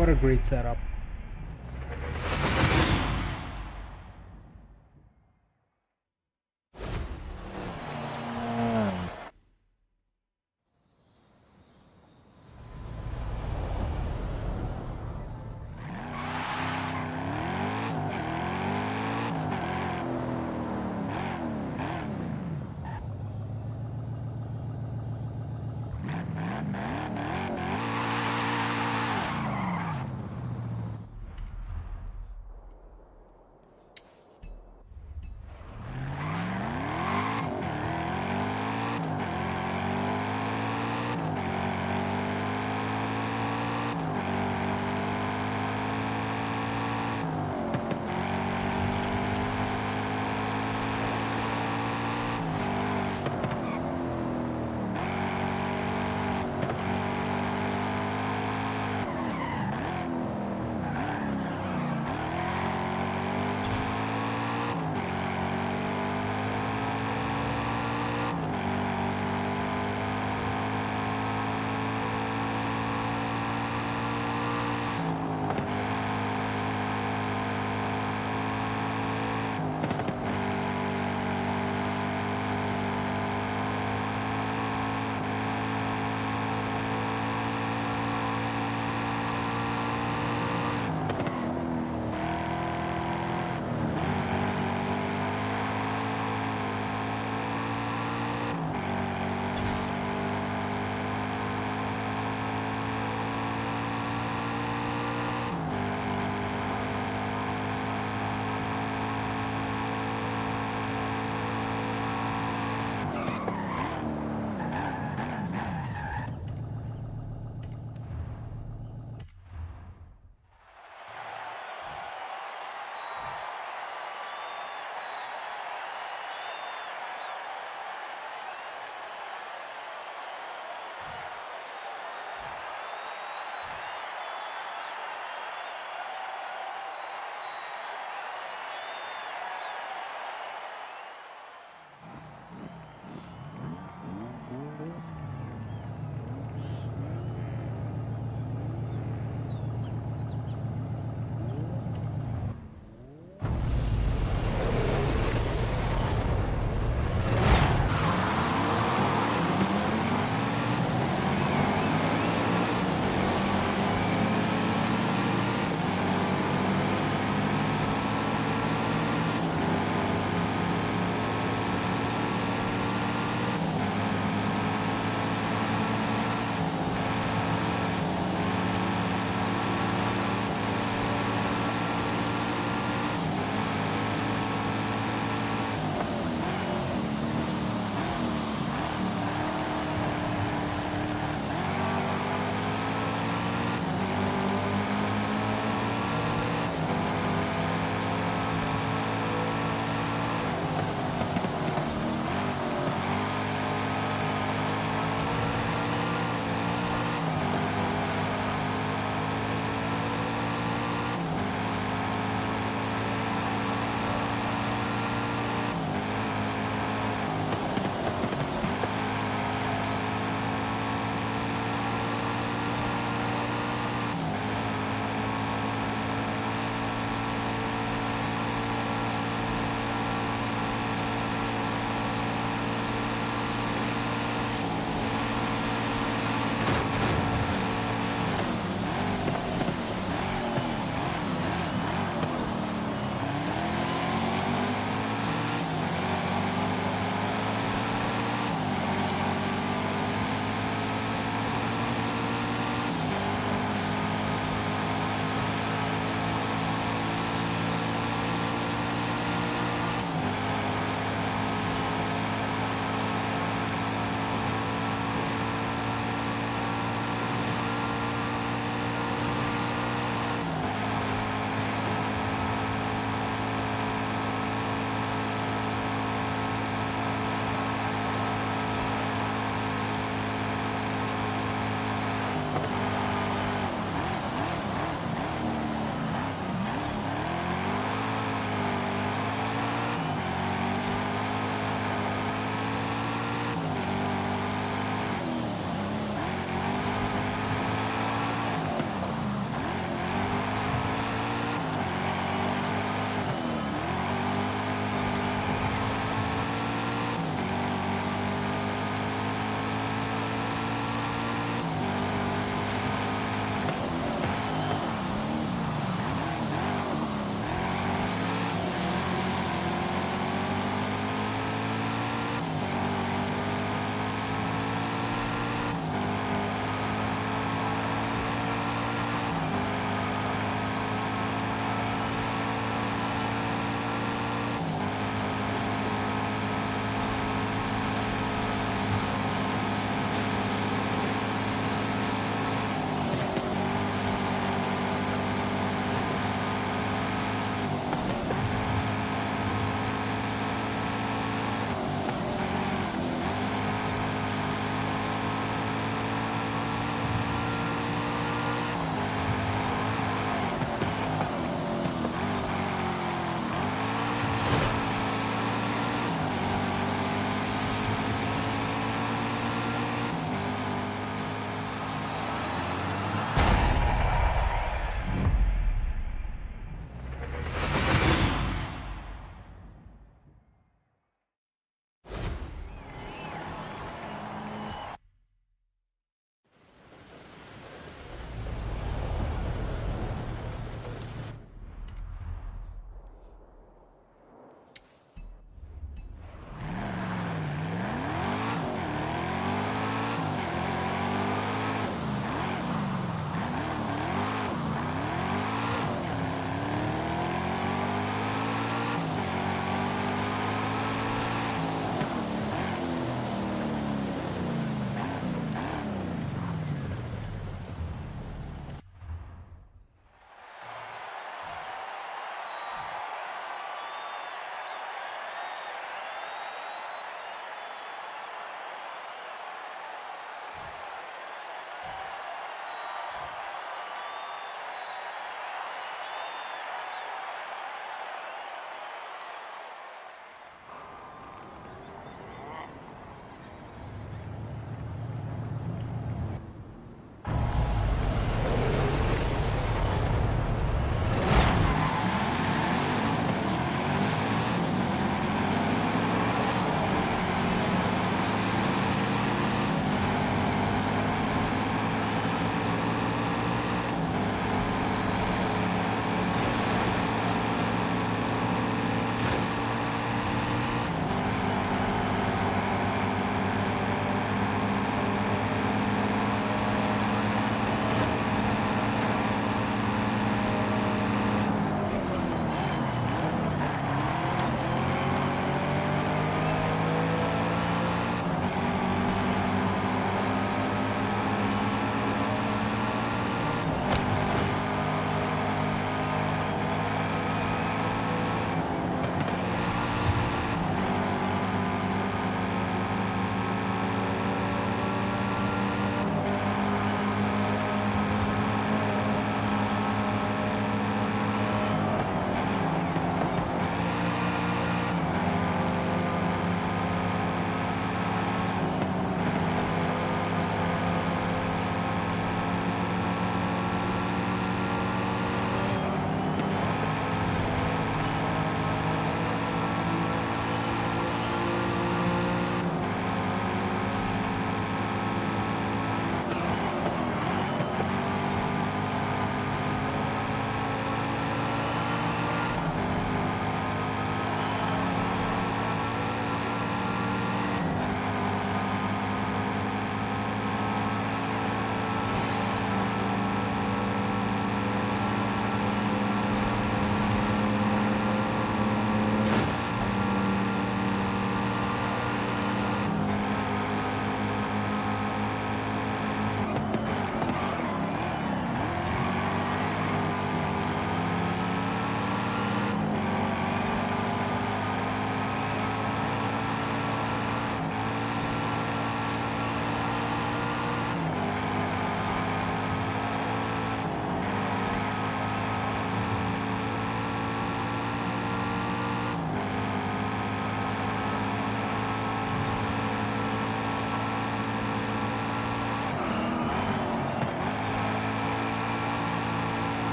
What a great setup.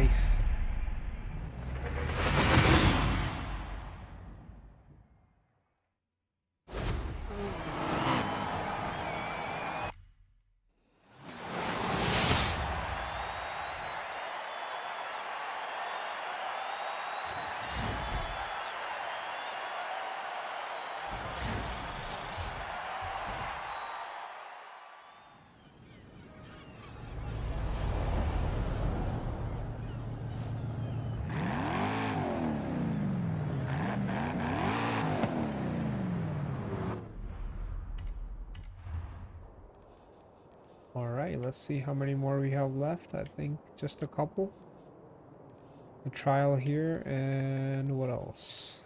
Nice. Alright, let's see how many more we have left. I think just a couple. A trial here, and what else?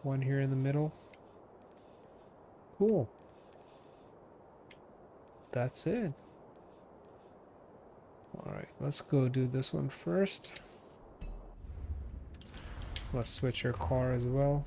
One here in the middle. Cool. That's it. Alright, let's go do this one first. Let's switch our car as well.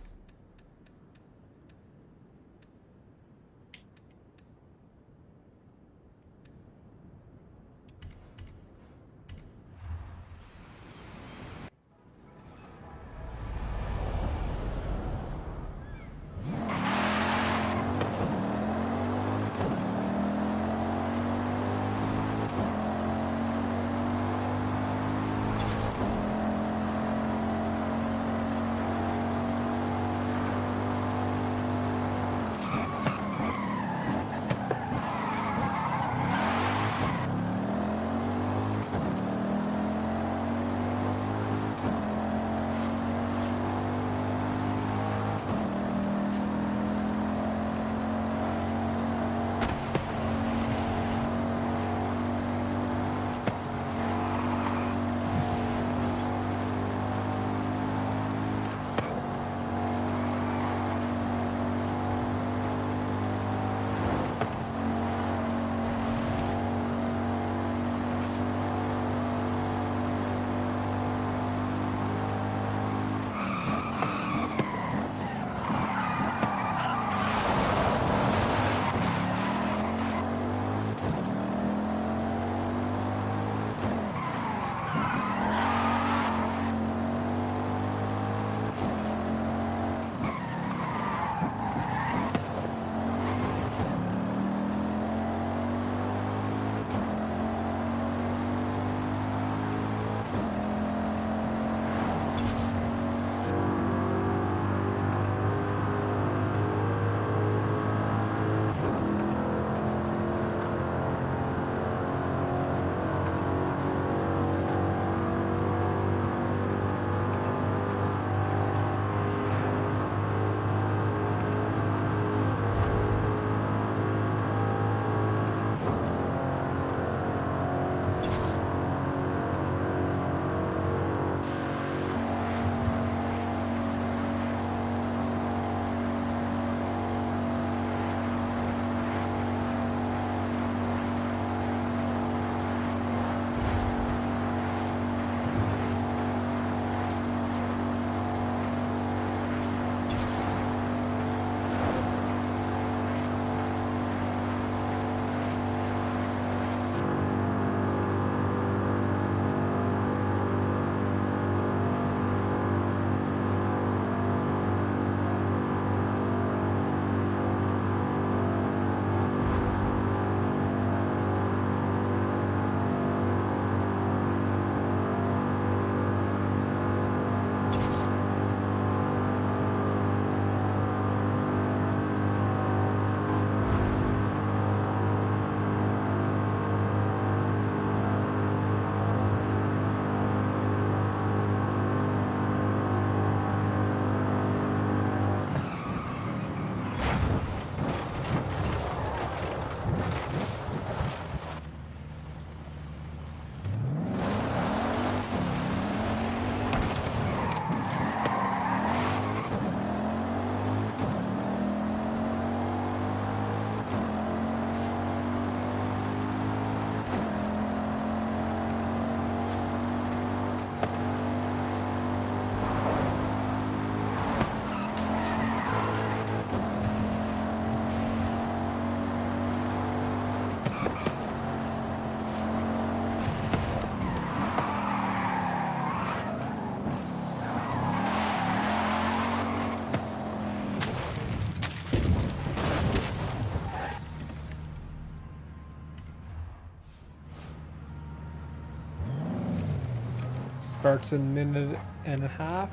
starts in a minute and a half.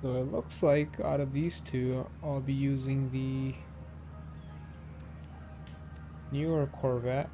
So it looks like out of these two, I'll be using the newer Corvette.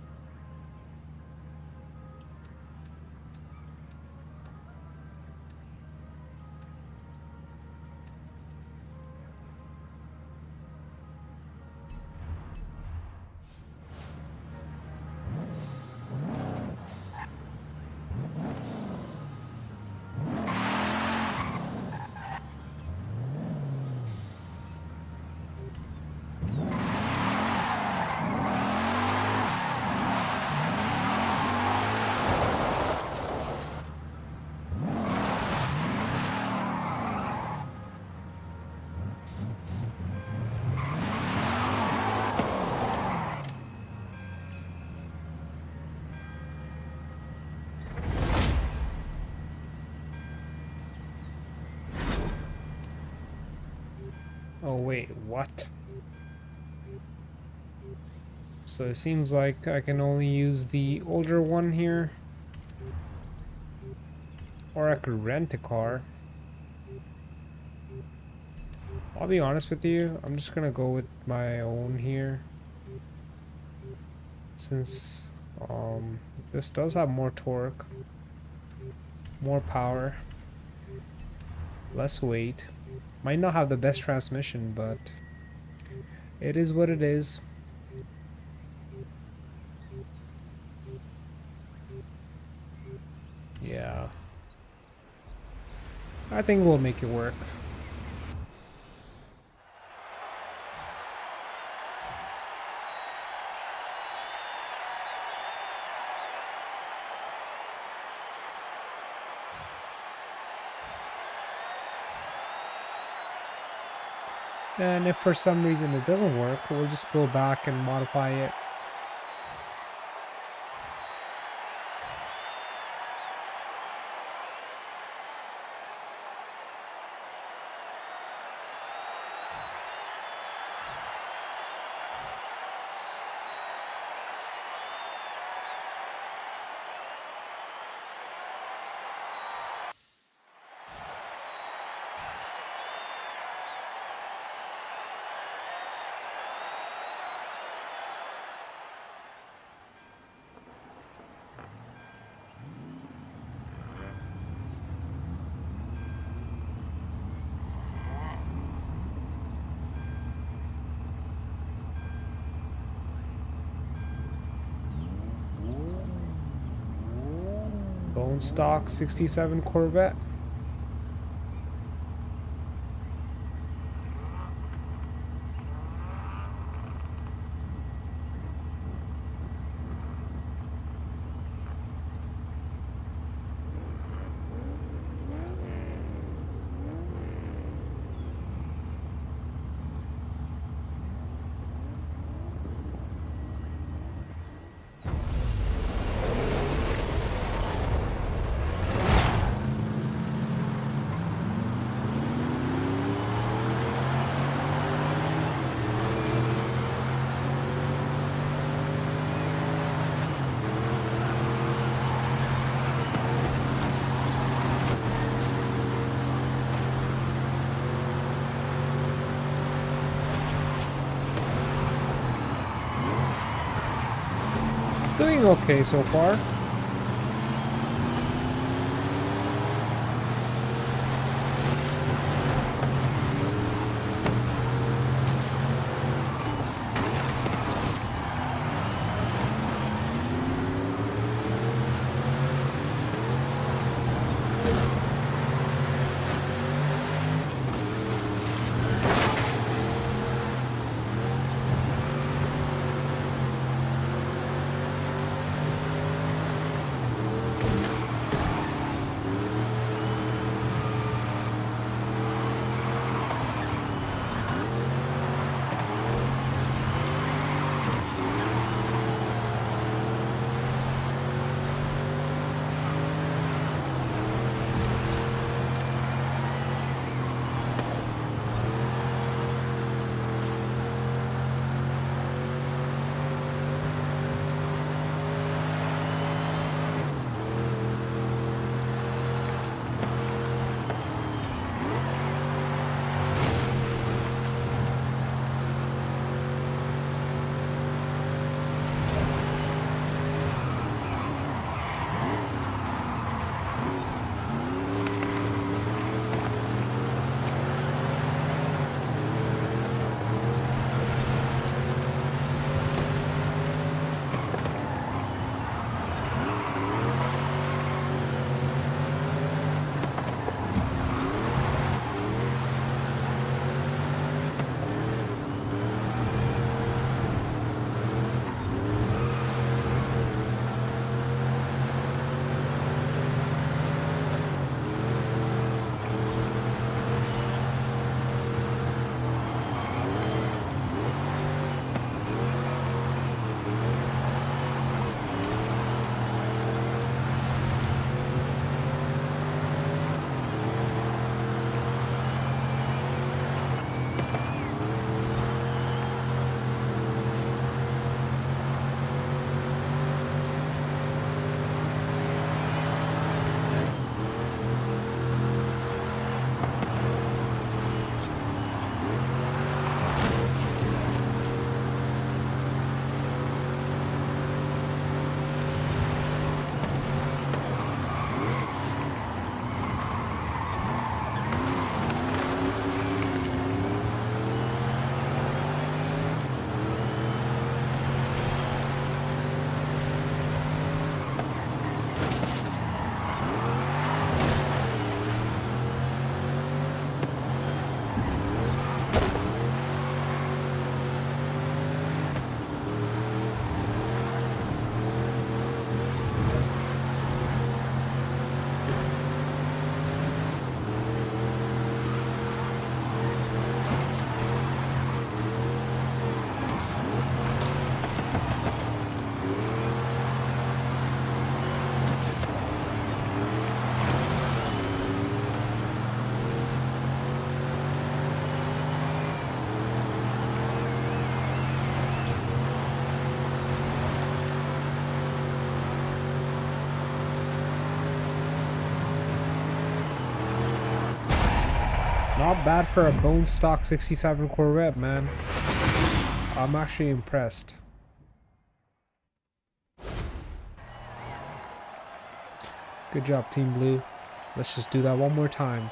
Oh wait, what? So it seems like I can only use the older one here. Or I could rent a car. I'll be honest with you, I'm just gonna go with my own here. Since this does have more torque, more power, less weight. Might not have the best transmission, but it is what it is. Yeah. I think we'll make it work. And if for some reason it doesn't work, we'll just go back and modify it. Bone stock 67 Corvette. Doing okay so far. Not bad for a bone stock 67 Corvette, man. I'm actually impressed. Good job, Team Blue. Let's just do that one more time.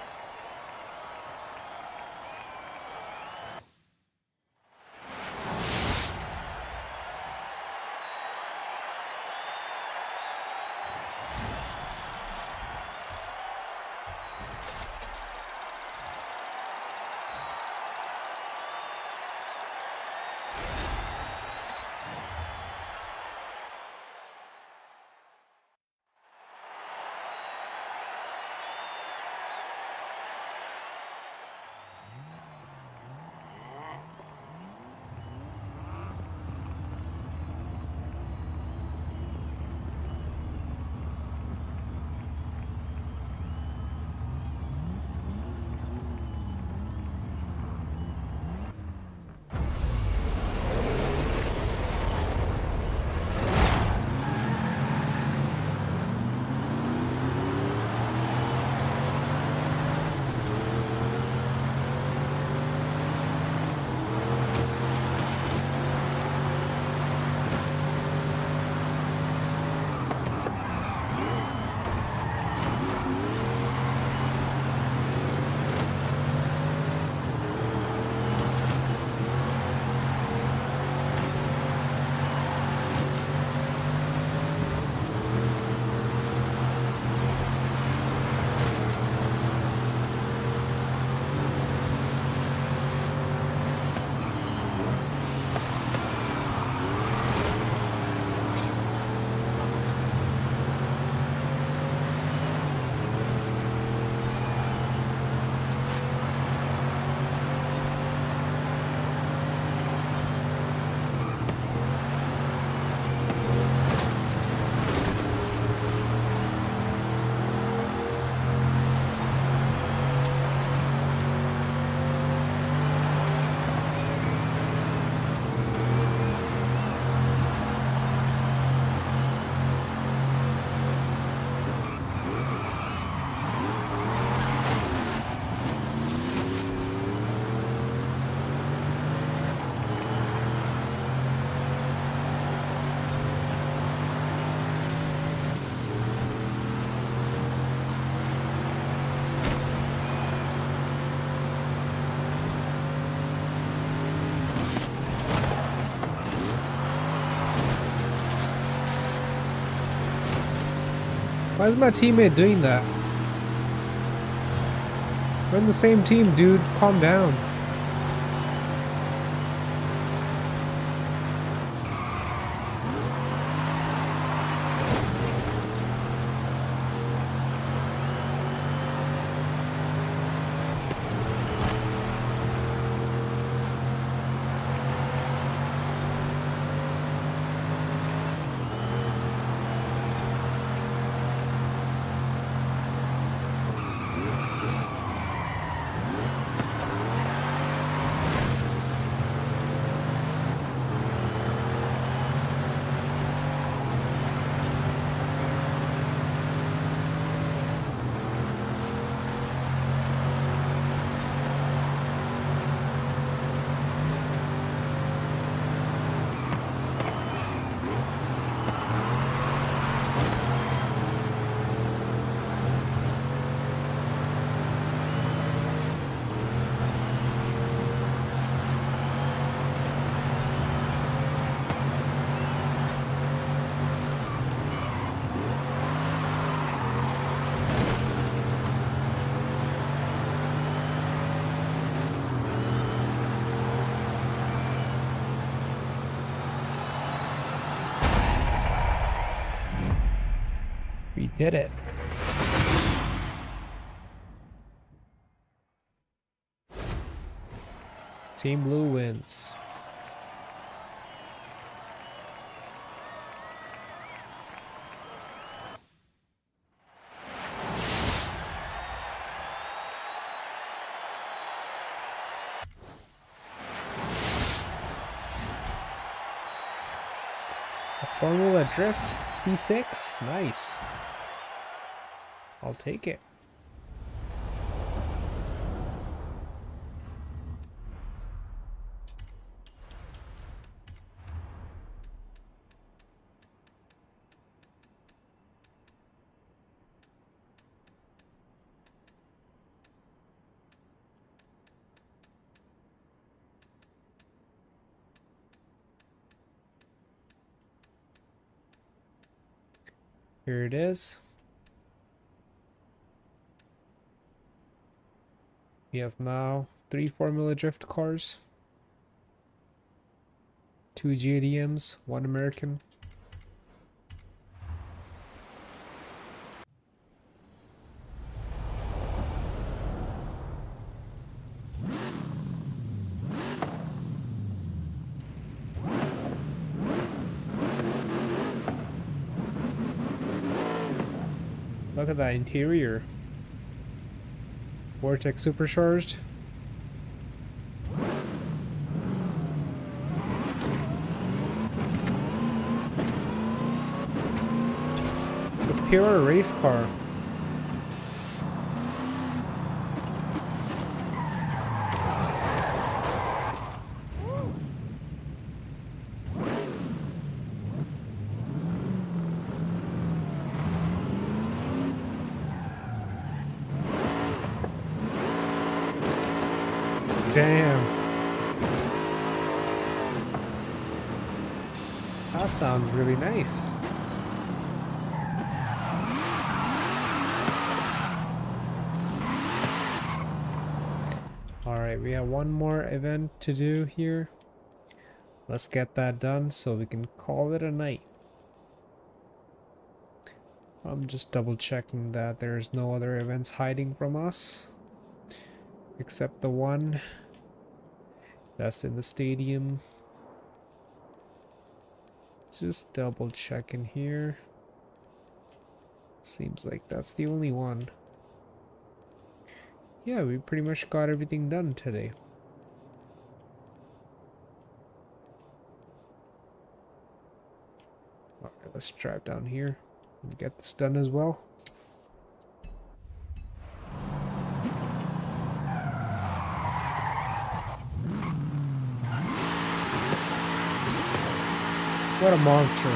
Why is my teammate doing that? We're in the same team, dude. Calm down. We did it. Team Blue wins. A Formula Drift C6? Nice. I'll take it. Here it is. We have now 3 Formula Drift cars, 2 JDMs, 1 American. Look at that interior. Vortex supercharged. It's a pure race car. Damn. That sounds really nice. Alright, we have one more event to do here. Let's get that done so we can call it a night. I'm just double checking that there's no other events hiding from us. Except the one that's in the stadium. Just double checking here. Seems like that's the only one. Yeah, we pretty much got everything done today. Alright, let's drive down here and get this done as well. What a monster.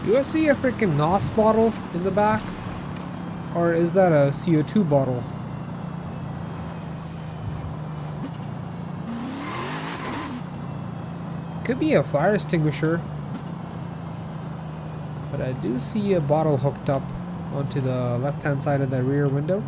Do I see a freaking NOS bottle in the back? Or is that a CO2 bottle? Could be a fire extinguisher. But I do see a bottle hooked up onto the left-hand side of the rear window.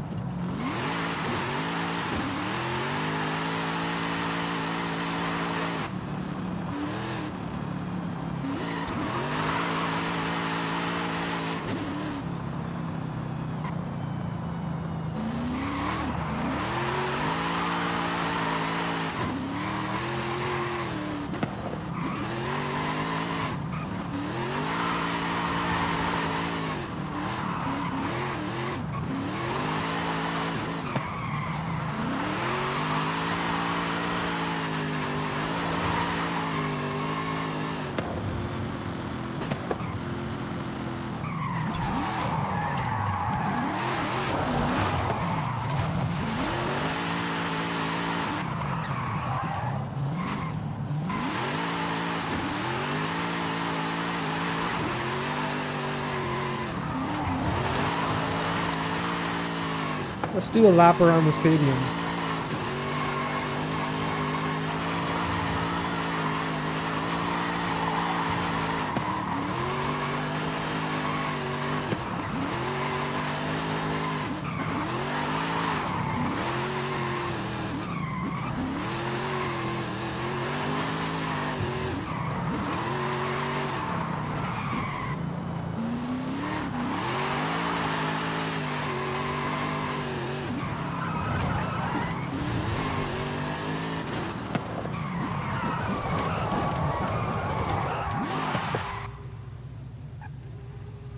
Let's do a lap around the stadium.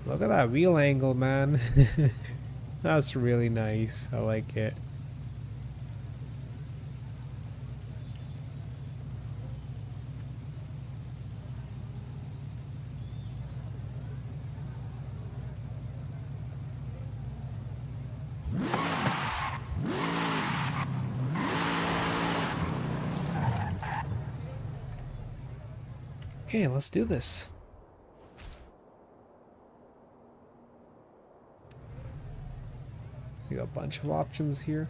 Look at that wheel angle, man. That's really nice. I like it. Okay, let's do this. We got a bunch of options here.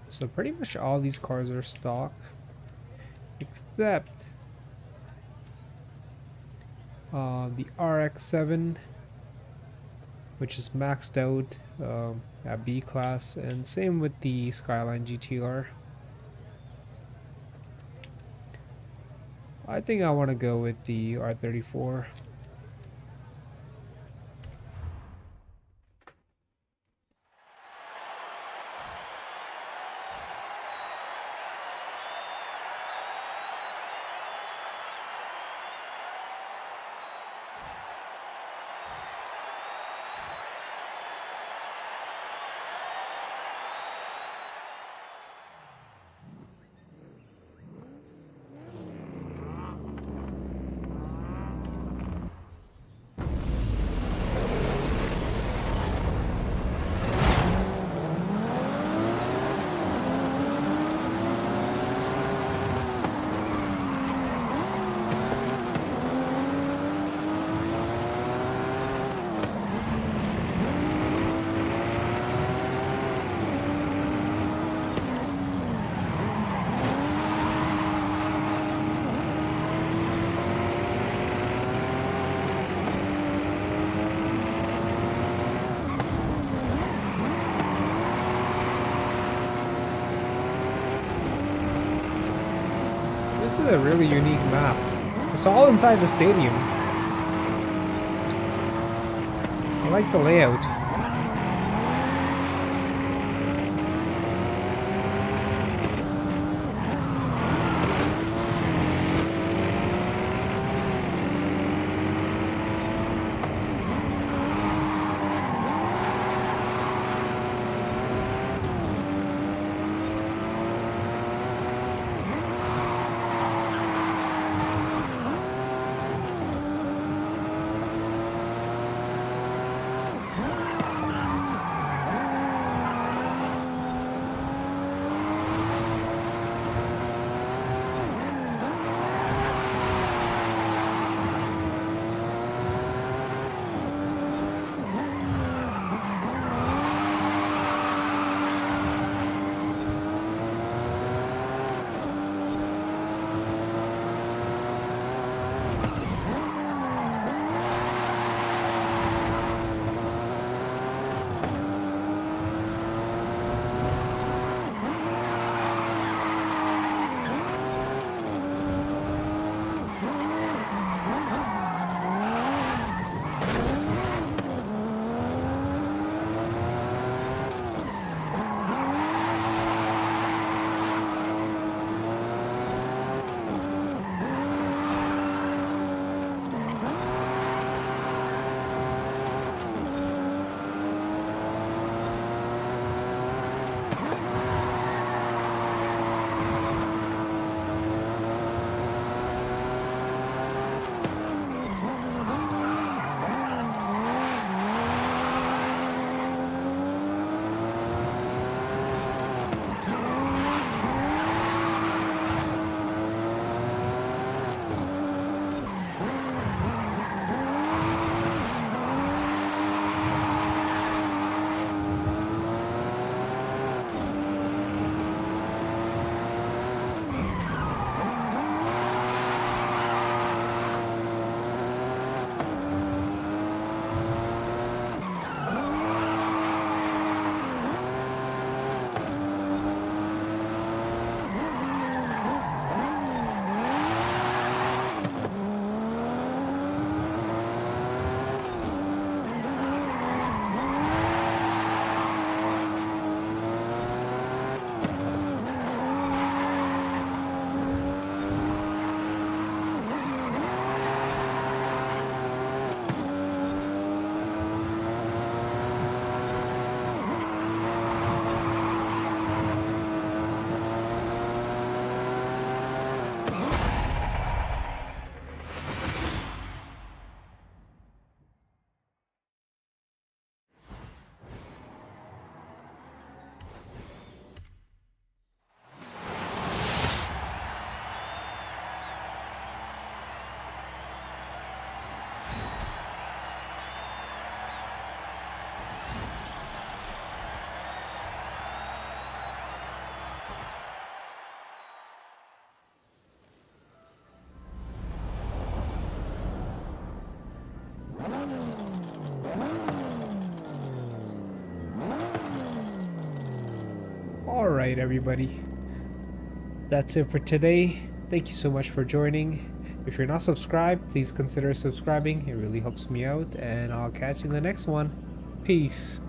So pretty much all these cars are stock, except the RX-7, which is maxed out at B class, and same with the Skyline GTR. I think I want to go with the R34. This is a really unique map. It's all inside the stadium. I like the layout. Alright, everybody. That's it for today. Thank you so much for joining. If you're not subscribed, please consider subscribing. It really helps me out, and I'll catch you in the next one. Peace.